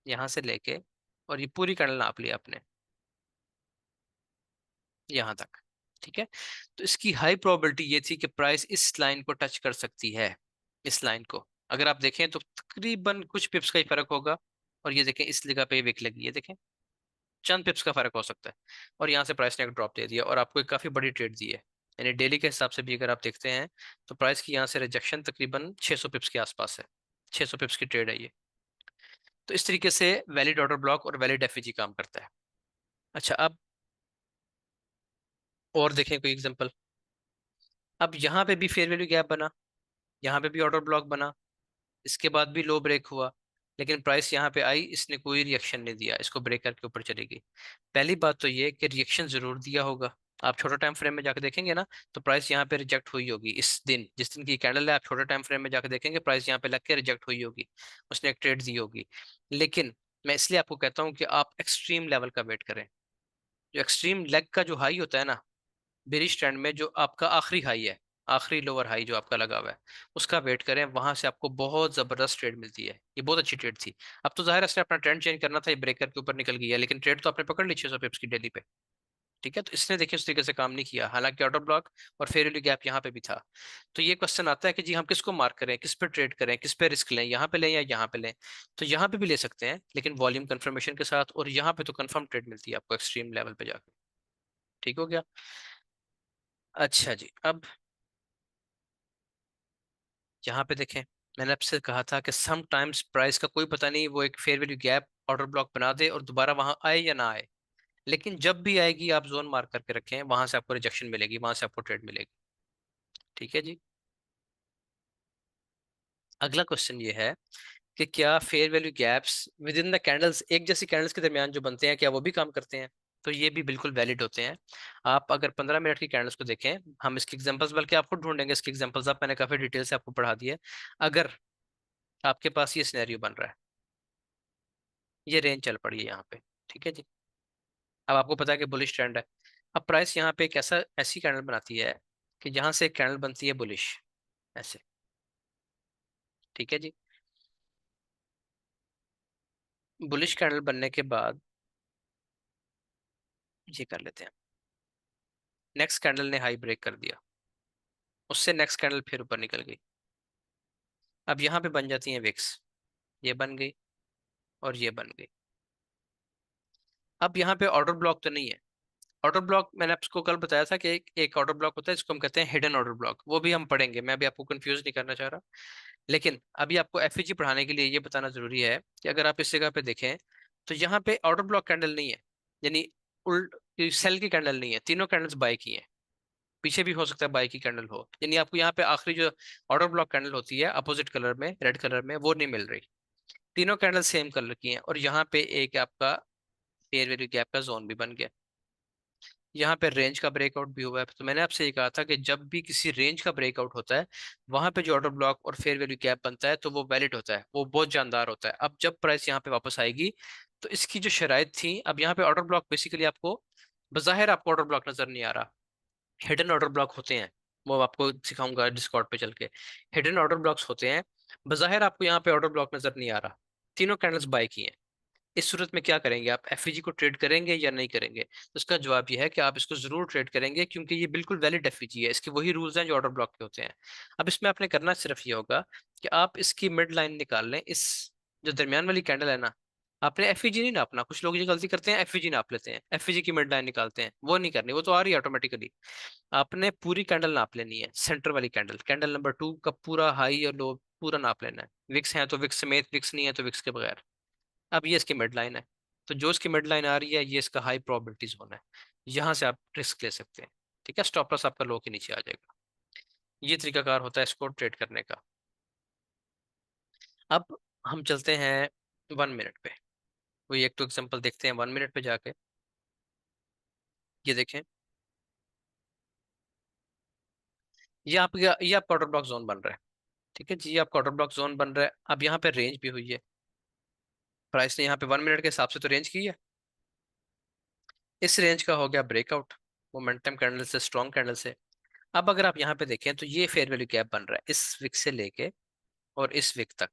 यहाँ से लेके और ये पूरी कैंडल नाप लिया आपने यहाँ तक। ठीक है, तो इसकी हाई प्रोबेबिलिटी ये थी कि प्राइस इस लाइन को टच कर सकती है। इस लाइन को अगर आप देखें तो तकरीबन कुछ पिप्स का ही फर्क होगा, और ये देखें इस जगह पे विक लगी है, देखें चंद पिप्स का फर्क हो सकता है। और यहाँ से प्राइस ने एक ड्रॉप दे दिया और आपको एक काफी बड़ी ट्रेड दी है। यानी डेली के हिसाब से भी अगर आप देखते हैं तो प्राइस की यहाँ से रिजेक्शन तकरीबन 600 पिप्स के आसपास है, 600 पिप्स की ट्रेड है ये। तो इस तरीके से वैलिड ऑर्डर ब्लॉक और वैलिड एफईजी काम करता है। अच्छा, अब और देखें कोई एग्जांपल। अब यहाँ पे भी फेयर वैल्यू गैप बना, यहाँ पे भी ऑर्डर ब्लॉक बना, इसके बाद भी लो ब्रेक हुआ, लेकिन प्राइस यहाँ पे आई, इसने कोई रिएक्शन नहीं दिया, इसको ब्रेक करके ऊपर चली गई। पहली बात तो ये कि रिएक्शन जरूर दिया होगा। आप छोटा टाइम फ्रेम में जाकर देखेंगे ना, तो प्राइस यहाँ पे रिजेक्ट हुई होगी। इस दिन, जिस दिन की कैंडल है, आप छोटे टाइम फ्रेम में जाकर देखेंगे, प्राइस यहाँ पे लग के रिजेक्ट हुई होगी, उसने एक ट्रेड दी होगी। लेकिन मैं इसलिए आपको कहता हूँ कि आप एक्सट्रीम लेवल का वेट करें। जो एक्सट्रीम लेग का जो हाई होता है ना, बेरिश ट्रेंड में, जो आपका आखिरी हाई है, आखिरी लोअर हाई जो आपका लगा हुआ है उसका वेट करें, वहां से आपको बहुत जबरदस्त ट्रेड मिलती है। ये बहुत अच्छी ट्रेड थी। अब तो जाहिर है इसने अपना ट्रेंड चेंज करना था, ये ब्रेकर के ऊपर निकल गया, लेकिन ट्रेड तो आपने पकड़ ली 600 पिप्स की डेली पे। ठीक है, तो इसने देखिए उस तरीके से काम नहीं किया, हालांकि ऑर्डर ब्लॉक और फेयर वैल्यू गैप यहाँ पे भी था। तो ये क्वेश्चन आता है कि जी हम किसको मार्क करें, किस पे ट्रेड करें, किस पे रिस्क लें, यहाँ पे लें या यहाँ पे लें। तो यहाँ पे भी ले सकते हैं लेकिन वॉल्यूम कंफर्मेशन के साथ, और यहाँ पे तो कंफर्म ट्रेड मिलती है आपको एक्सट्रीम लेवल पे जाकर। ठीक हो गया। अच्छा जी, अब यहाँ पे देखें, मैंने आपसे कहा था कि सम टाइम्स प्राइस का कोई पता नहीं, वो एक fair value gap order block बना दे और दोबारा वहां आए या ना आए, लेकिन जब भी आएगी आप जोन मार्क करके रखें, वहां से आपको रिजेक्शन मिलेगी, वहां से आपको ट्रेड मिलेगी। ठीक है जी। अगला क्वेश्चन ये है कि क्या fair value gaps with in the candles, एक जैसी कैंडल्स के दरमियान जो बनते हैं, क्या वो भी काम करते हैं? तो ये भी बिल्कुल वैलिड होते हैं। आप अगर 15 मिनट की कैंडल्स को देखें, हम इसके एग्जांपल्स बल्कि आपको ढूंढेंगे इसके एग्जांपल्स, आप मैंने काफी डिटेल से आपको पढ़ा दिया है। अगर आपके पास ये सिनेरियो बन रहा है, ये रेंज चल पड़ी है यहाँ पे, ठीक है जी, अब आपको पता है कि बुलिश ट्रेंड है। अब प्राइस यहाँ पे एक ऐसी कैंडल बनाती है कि जहां से एक कैंडल बनती है बुलिश, ऐसे। ठीक है जी। बुलिश कैंडल बनने के बाद ये कर लेते हैं, नेक्स्ट कैंडल ने हाई ब्रेक कर दिया, उससे नेक्स्ट कैंडल फिर ऊपर निकल गई। अब यहाँ पे बन जाती है विक्स, ये बन गई और ये बन गई। अब यहाँ पे ऑर्डर ब्लॉक तो नहीं है। ऑर्डर ब्लॉक मैंने आपको कल बताया था कि एक ऑर्डर ब्लॉक होता है जिसको हम कहते हैं हिडन ऑर्डर ब्लॉक, वो भी हम पढ़ेंगे, मैं अभी आपको कंफ्यूज नहीं करना चाह रहा। लेकिन अभी आपको एफईजी पढ़ाने के लिए ये बताना जरूरी है कि अगर आप इस जगह पे देखें तो यहाँ पे ऑर्डर ब्लॉक कैंडल नहीं है, यानी उल्ट सेल की कैंडल नहीं है, तीनों कैंडल्स बाय की हैं। पीछे भी हो सकता है बाय की कैंडल हो, यानी आपको यहाँ पे आखिरी जो ऑर्डर ब्लॉक कैंडल होती है अपोजिट कलर में, रेड कलर में, वो नहीं मिल रही। तीनों कैंडल सेम कलर की हैं, और यहाँ पे एक आपका फेयर वैल्यू गैप का जोन भी बन गया। यहाँ पे रेंज का ब्रेकआउट भी हुआ है। तो मैंने आपसे ये कहा था कि जब भी किसी रेंज का ब्रेकआउट होता है, वहां पे जो ऑर्डर ब्लॉक और फेयर वैल्यू गैप बनता है तो वो वैलिड होता है, वो बहुत जानदार होता है। अब जब प्राइस यहाँ पे वापस आएगी तो इसकी जो शराइत थी, अब यहाँ पे ऑर्डर ब्लॉक बेसिकली आपको, बज़ाहिर आपको ऑर्डर ब्लॉक नजर नहीं आ रहा, हिडन ऑर्डर ब्लॉक होते हैं, वो आपको सिखाऊंगा डिस्कॉर्ड पे चल के। हिडन ऑर्डर ब्लॉक्स होते हैं, बज़ाहिर आपको यहाँ पे ऑर्डर ब्लॉक नजर नहीं आ रहा, तीनों कैंडल्स बाय की हैं। इस सूरत में क्या करेंगे आप, एफईजी को ट्रेड करेंगे या नहीं करेंगे? तो इसका जवाब यह है कि आप इसको जरूर ट्रेड करेंगे, क्योंकि ये बिल्कुल वैलिड एफईजी है, इसके वही रूल्स हैं जो ऑर्डर ब्लॉक के होते हैं। अब इसमें आपने करना सिर्फ ये होगा कि आप इसकी मिड लाइन निकाल लें, इस जो दरमियान वाली कैंडल है ना, आपने एफईजी नहीं नापना। कुछ लोग ये गलती करते हैं, एफईजी नाप लेते हैं, एफईजी की मिड लाइन निकालते हैं, वो नहीं करनी, वो तो आ रही है ऑटोमेटिकली। आपने पूरी कैंडल नाप लेनी है, सेंटर वाली कैंडल, कैंडल नंबर 2 का पूरा हाई और लो पूरा नाप लेना है। विक्स है तो विक्स समेत, विक्स नहीं है तो विक्स के बगैर। अब ये इसकी मिड लाइन है, तो जो इसकी मिड लाइन आ रही है ये इसका हाई प्रोबेबिलिटी जोन है, यहाँ से आप रिस्क ले सकते हैं। ठीक है, स्टॉप लॉस आपका लो के नीचे आ जाएगा। ये तरीकाकार होता है इसको ट्रेड करने का। अब हम चलते हैं 1 मिनट पे, वही एक तो एग्जांपल देखते हैं 1 मिनट पे जाके। ये देखें, ये आपका ऑर्डर ब्लॉक जोन बन रहा है। ठीक है जी, ये आपका ऑर्डर ब्लॉक जोन बन रहा है। अब यहाँ पे रेंज भी हुई है, प्राइस ने यहाँ पे 1 मिनट के हिसाब से तो रेंज की है, इस रेंज का हो गया ब्रेकआउट मोमेंटम कैंडल से, स्ट्रॉन्ग कैंडल से। अब अगर आप यहाँ पे देखें तो ये फेयर वैल्यू गैप बन रहा है इस विक से लेके और इस विक तक,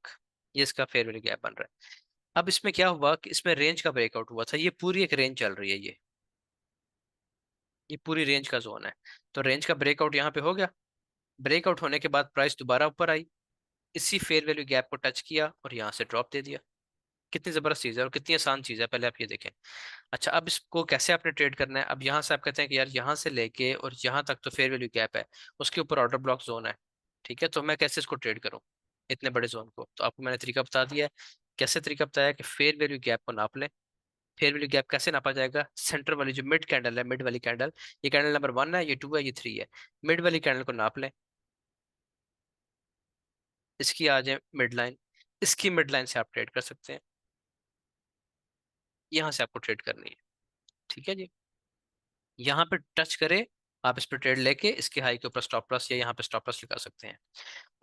ये इसका फेयर वैल्यू गैप बन रहा है। अब इसमें क्या हुआ कि इसमें रेंज का ब्रेकआउट हुआ था, ये पूरी एक रेंज चल रही है, ये पूरी रेंज का जोन है। तो रेंज का ब्रेकआउट यहाँ पे हो गया, ब्रेकआउट होने के बाद प्राइस दोबारा ऊपर आई, इसी फेयर वैल्यू गैप को टच किया और यहाँ से ड्रॉप दे दिया। कितनी जबरदस्त चीज है और कितनी आसान चीज है, पहले आप ये देखें। अच्छा, अब इसको कैसे आपने ट्रेड करना है? अब यहाँ से आप कहते हैं कि यार यहाँ से लेके और यहाँ तक तो फेयर वैल्यू गैप है, उसके ऊपर ऑर्डर ब्लॉक जोन है। ठीक है, तो मैं कैसे इसको ट्रेड करूँ इतने बड़े जोन को? तो आपको मैंने तरीका बता दिया है। कैसे तरीका बताया कि फेयर वैल्यू गैप को नाप लें। फेयर वैल्यू गैप कैसे नापा जाएगा? सेंटर वाली जो मिड कैंडल है, मिड वाली कैंडल, ये कैंडल नंबर 1 है, ये 2 है, ये 3 है, मिड वाली कैंडल को नाप लें, इसकी आ जाए मिड लाइन, इसकी मिड लाइन से आप ट्रेड कर सकते हैं, यहाँ से आपको ट्रेड करनी है। ठीक है जी, यहाँ पे टच करे, आप इस पे ट्रेड लेके इसके हाई के ऊपर स्टॉप लॉस या यहाँ पे स्टॉप लॉस लगा सकते हैं।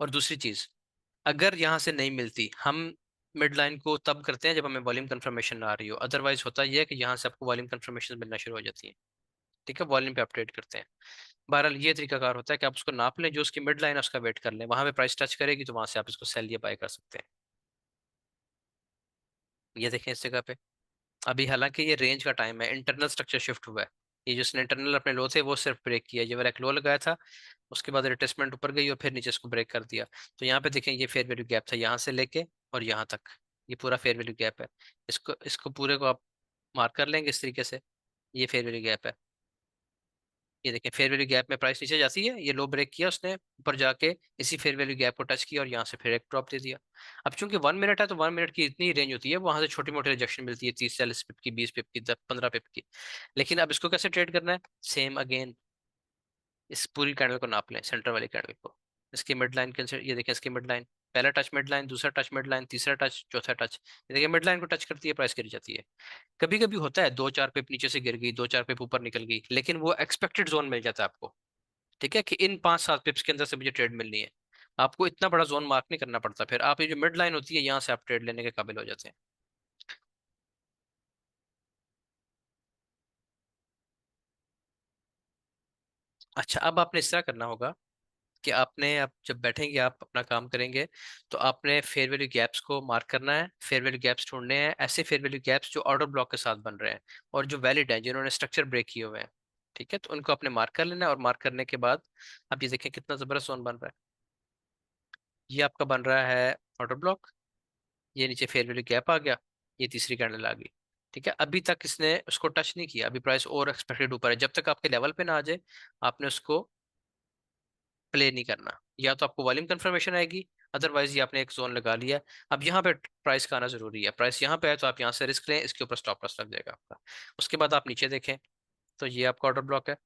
और दूसरी चीज, अगर यहाँ से नहीं मिलती, हम मिड लाइन को तब करते हैं जब हमें वॉल्यूम कंफर्मेशन आ रही हो, अदरवाइज होता यह है कि यहाँ से आपको वॉल्यूम कंफर्मेशन मिलना शुरू हो जाती है। ठीक है, वॉल्यूम पे आप ट्रेड करते हैं। बहरहाल ये तरीकाकार होता है कि आप उसको नाप लें, जो उसकी मिड लाइन है उसका वेट कर लें, वहां पे प्राइस टच करेगी तो वहां से आप इसको सेल या बाय कर सकते हैं। ये देखें इस जगह पे, अभी हालांकि ये रेंज का टाइम है, इंटरनल स्ट्रक्चर शिफ्ट हुआ है। ये जिसने इंटरनल अपने लो थे वो सिर्फ ब्रेक किया, ये वाला एक लो लगाया था, उसके बाद रिट्रेसमेंट ऊपर गई और फिर नीचे इसको ब्रेक कर दिया। तो यहाँ पे देखें ये फेयर वैल्यू गैप था यहाँ से लेके और यहाँ तक, ये पूरा फेयर वैल्यू गैप है। इसको इसको पूरे को आप मार्क कर लेंगे इस तरीके से, ये फेयर वैल्यू गैप है। ये देखें फेयर वैल्यू गैप में प्राइस नीचे जाती है, ये लो ब्रेक किया उसने, ऊपर जाके इसी फेयर वैल्यू गैप को टच किया और यहाँ से फिर एक ड्रॉप दे दिया। अब चूंकि 1 मिनट है तो 1 मिनट की इतनी रेंज होती है, वहां से छोटी मोटी रिजेक्शन मिलती है, 30-40 पिप की, 20 पिप की, 15 पिप की। लेकिन अब इसको कैसे ट्रेड करना है, सेम अगेन, इस पूरी कैंडल को नाप लें, सेंटर वाली कैंडल को, इसकी मिड लाइन कंसिडर, ये देखें इसकी मिड लाइन, पहला टच मिड लाइन, दूसरा टच मिड लाइन, तीसरा टच, चौथा टच, ये देखिए मिड लाइन को टच करती है, प्राइस गिर जाती है। कभी कभी होता है 2-4 पिप नीचे से गिर गई, 2-4 पिप ऊपर निकल गई, लेकिन वो एक्सपेक्टेड जोन मिल जाता है आपको। ठीक है, कि इन 5-7 पिप्स के अंदर से मुझे ट्रेड मिलनी है, आपको इतना बड़ा जोन मार्क नहीं करना पड़ता, फिर आप ये जो मिड लाइन होती है यहाँ से आप ट्रेड लेने के काबिल हो जाते हैं। अच्छा, अब आपने इस तरह करना होगा कि आपने, आप जब बैठेंगे आप अपना काम करेंगे, तो आपने फेयर वैल्यू गैप्स को मार्क करना है, फेयर वैल्यू गैप्स ढूंढने हैं, ऐसे फेयर वैल्यू गैप्स जो ऑर्डर ब्लॉक के साथ बन रहे हैं और जो वैलिड हैं, जिन्होंने स्ट्रक्चर ब्रेक किए हुए हैं। ठीक है, तो उनको आपने मार्क कर लेना है, और मार्क करने के बाद आप ये देखें कितना जबरदस्त जोन बन रहा है। ये आपका बन रहा है ऑर्डर ब्लॉक, ये नीचे फेयर वैल्यू गैप आ गया, ये तीसरी कैंडल आ गई। ठीक है, अभी तक इसने उसको टच नहीं किया, अभी प्राइस और एक्सपेक्टेड ऊपर है, जब तक आपके लेवल पे ना आ जाए आपने उसको प्ले नहीं करना, या तो आपको वॉल्यूम कंफर्मेशन आएगी, अदरवाइज ये आपने एक जोन लगा लिया। अब यहाँ पे प्राइस का आना जरूरी है, प्राइस यहाँ पे है तो आप यहाँ से रिस्क लें, इसके ऊपर स्टॉप लॉस लग जाएगा आपका। उसके बाद आप नीचे देखें तो ये आपका ऑर्डर ब्लॉक है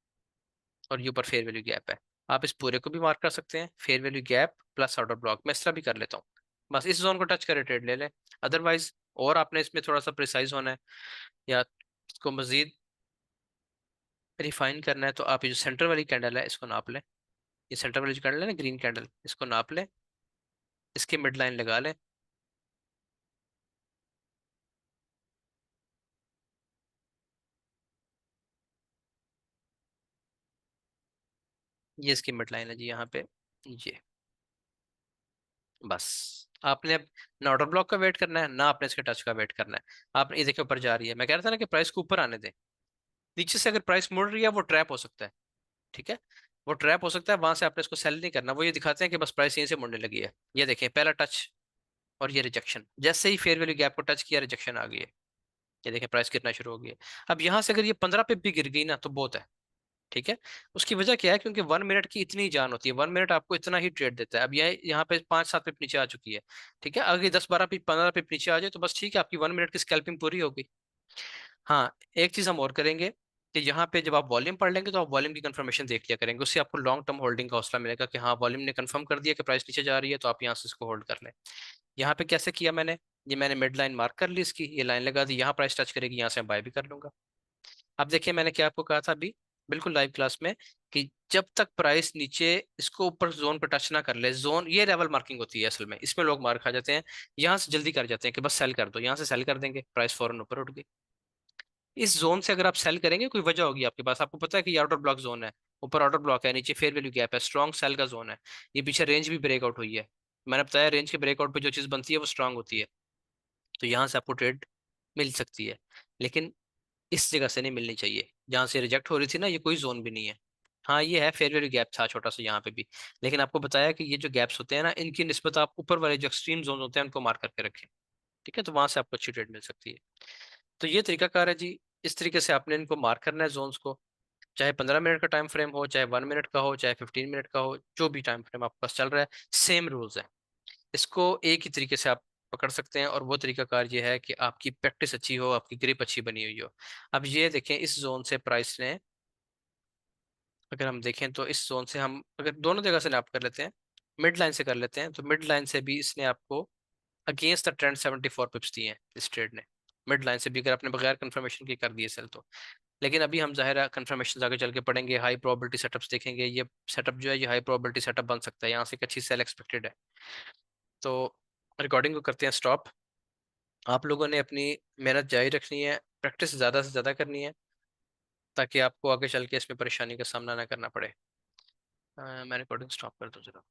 और ये ऊपर फेयर वैल्यू गैप है। आप इस पूरे को भी मार्क कर सकते हैं, fair value gap plus order block, मैं इस तरह भी कर लेता हूँ, बस इस जोन को टच करे ट्रेड ले लें। अदरवाइज और आपने इसमें थोड़ा सा प्रिसाइज होना है या इसको मजीद रिफाइन करना है, तो आप ये जो सेंटर वाली कैंडल है इसको नाप लें, ये सेंटर वाली जो कैंडल है ना ग्रीन कैंडल, इसको नाप लें, इसके मिड लाइन लगा लें, ये इसकी मिड लाइन है जी यहाँ पे, ये बस। आपने अब ना ऑर्डर ब्लॉक का वेट करना है, ना आपने इसके टच का वेट करना है, आपने ये देखिए ऊपर जा रही है, मैं कह रहा था ना कि प्राइस को ऊपर आने दें, नीचे से अगर प्राइस मुड़ रही है वो ट्रैप हो सकता है। ठीक है, वो ट्रैप हो सकता है, वहां से आपने इसको सेल नहीं करना, वो ये दिखाते हैं कि बस प्राइस यहीं से मुड़ने लगी है, ये देखें पहला टच और ये रिजेक्शन, जैसे ही फेयर वैल्यू गैप को टच किया रिजेक्शन आ गई है, ये देखें प्राइस गिरना शुरू हो गई है। अब यहाँ से अगर ये 15 पिप भी गिर गई ना तो बहुत है। ठीक है, उसकी वजह क्या है, क्योंकि 1 मिनट की इतनी जान होती है, 1 मिनट आपको इतना ही ट्रेड देता है। अब यह यहाँ पे 5-7 पिप नीचे आ चुकी है। ठीक है, अगर 10-12 पिप 15 पिप नीचे आ जाए तो बस ठीक है, आपकी 1 मिनट की स्कैल्पिंग पूरी होगी। हाँ, एक चीज हम और करेंगे कि यहाँ पे जब आप वॉल्यूम पढ़ लेंगे तो आप वॉल्यूम की कंफर्मेशन देख लिया करेंगे, उससे आपको लॉन्ग टर्म होल्डिंग का हौसला मिलेगा कि हाँ वॉल्यूम ने कंफर्म कर दिया कि प्राइस नीचे जा रही है, तो आप यहाँ से इसको होल्ड कर लें। यहाँ पे कैसे किया मैंने, ये मैंने मिड लाइन मार्क कर ली, इसकी ये लाइन लगा दी, यहाँ प्राइस टच करेगी यहाँ से मैं बाय भी कर लूंगा। अब देखिए मैंने क्या आपको कहा था अभी बिल्कुल लाइव क्लास में, कि जब तक प्राइस नीचे इसको ऊपर जोन पर टच ना कर ले, जोन ये लेवल मार्किंग होती है असल में, इसमें लोग मार खा जाते हैं, यहाँ से जल्दी कर जाते हैं कि बस सेल कर दो, यहाँ से सेल कर देंगे प्राइस फौरन ऊपर उठ गई। इस जोन से अगर आप सेल करेंगे कोई वजह होगी आपके पास, आपको पता है कि ये आउटर ब्लॉक जोन है, ऊपर ऑर्डर ब्लॉक है, नीचे फेयर वैल्यू गैप है, स्ट्रॉन्ग सेल का जोन है, ये पीछे रेंज भी ब्रेकआउट हुई है, मैंने बताया रेंज के ब्रेकआउट पे जो चीज़ बनती है वो स्ट्रांग होती है, तो यहाँ से आपको ट्रेड मिल सकती है। लेकिन इस जगह से नहीं मिलनी चाहिए, जहाँ से रिजेक्ट हो रही थी ना, ये कोई जोन भी नहीं है। हाँ ये है फेयर वैल्यू गैप था छोटा सा यहाँ पे भी, लेकिन आपको बताया कि ये जो गैप्स होते हैं ना, इनकी निस्बत आप ऊपर वाले जो एक्सट्रीम जोन होते हैं उनको मार्क करके रखें। ठीक है, तो वहां से आपको अच्छी ट्रेड मिल सकती है। तो ये तरीकाकार है जी, इस तरीके से आपने इनको मार्क करना है जोन्स को, चाहे 15 मिनट का टाइम फ्रेम हो, चाहे 1 मिनट का हो, चाहे 15 मिनट का हो, जो भी टाइम फ्रेम आपके पास चल रहा है, सेम रूल्स है, इसको एक ही तरीके से आप पकड़ सकते हैं। और वो तरीकाकार ये है कि आपकी प्रैक्टिस अच्छी हो, आपकी ग्रिप अच्छी बनी हुई हो। अब ये देखें इस जोन से प्राइस ने, अगर हम देखें तो इस जोन से हम अगर दोनों जगह से नाप कर लेते हैं, मिड लाइन से कर लेते हैं, तो मिड लाइन से भी इसने आपको अगेंस्ट द ट्रेंड 74 पिप्स दिए हैं इस ट्रेड ने, मिड लाइन से भी अगर आपने बगैर कंफर्मेशन के कर दिए सेल तो। लेकिन अभी हम जाहिर है कंफर्मेशन आगे चल के पढ़ेंगे, हाई प्रोबेबिलिटी सेटअप्स देखेंगे, ये सेटअप जो है ये हाई प्रोबेबिलिटी सेटअप बन सकता है, यहाँ से एक अच्छी सेल एक्सपेक्टेड है। तो रिकॉर्डिंग को करते हैं स्टॉप। आप लोगों ने अपनी मेहनत जारी रखनी है, प्रैक्टिस ज़्यादा से ज़्यादा करनी है, ताकि आपको आगे चल के इसमें परेशानी का सामना ना करना पड़े। मैं रिकॉर्डिंग स्टॉप कर दूँ जरा।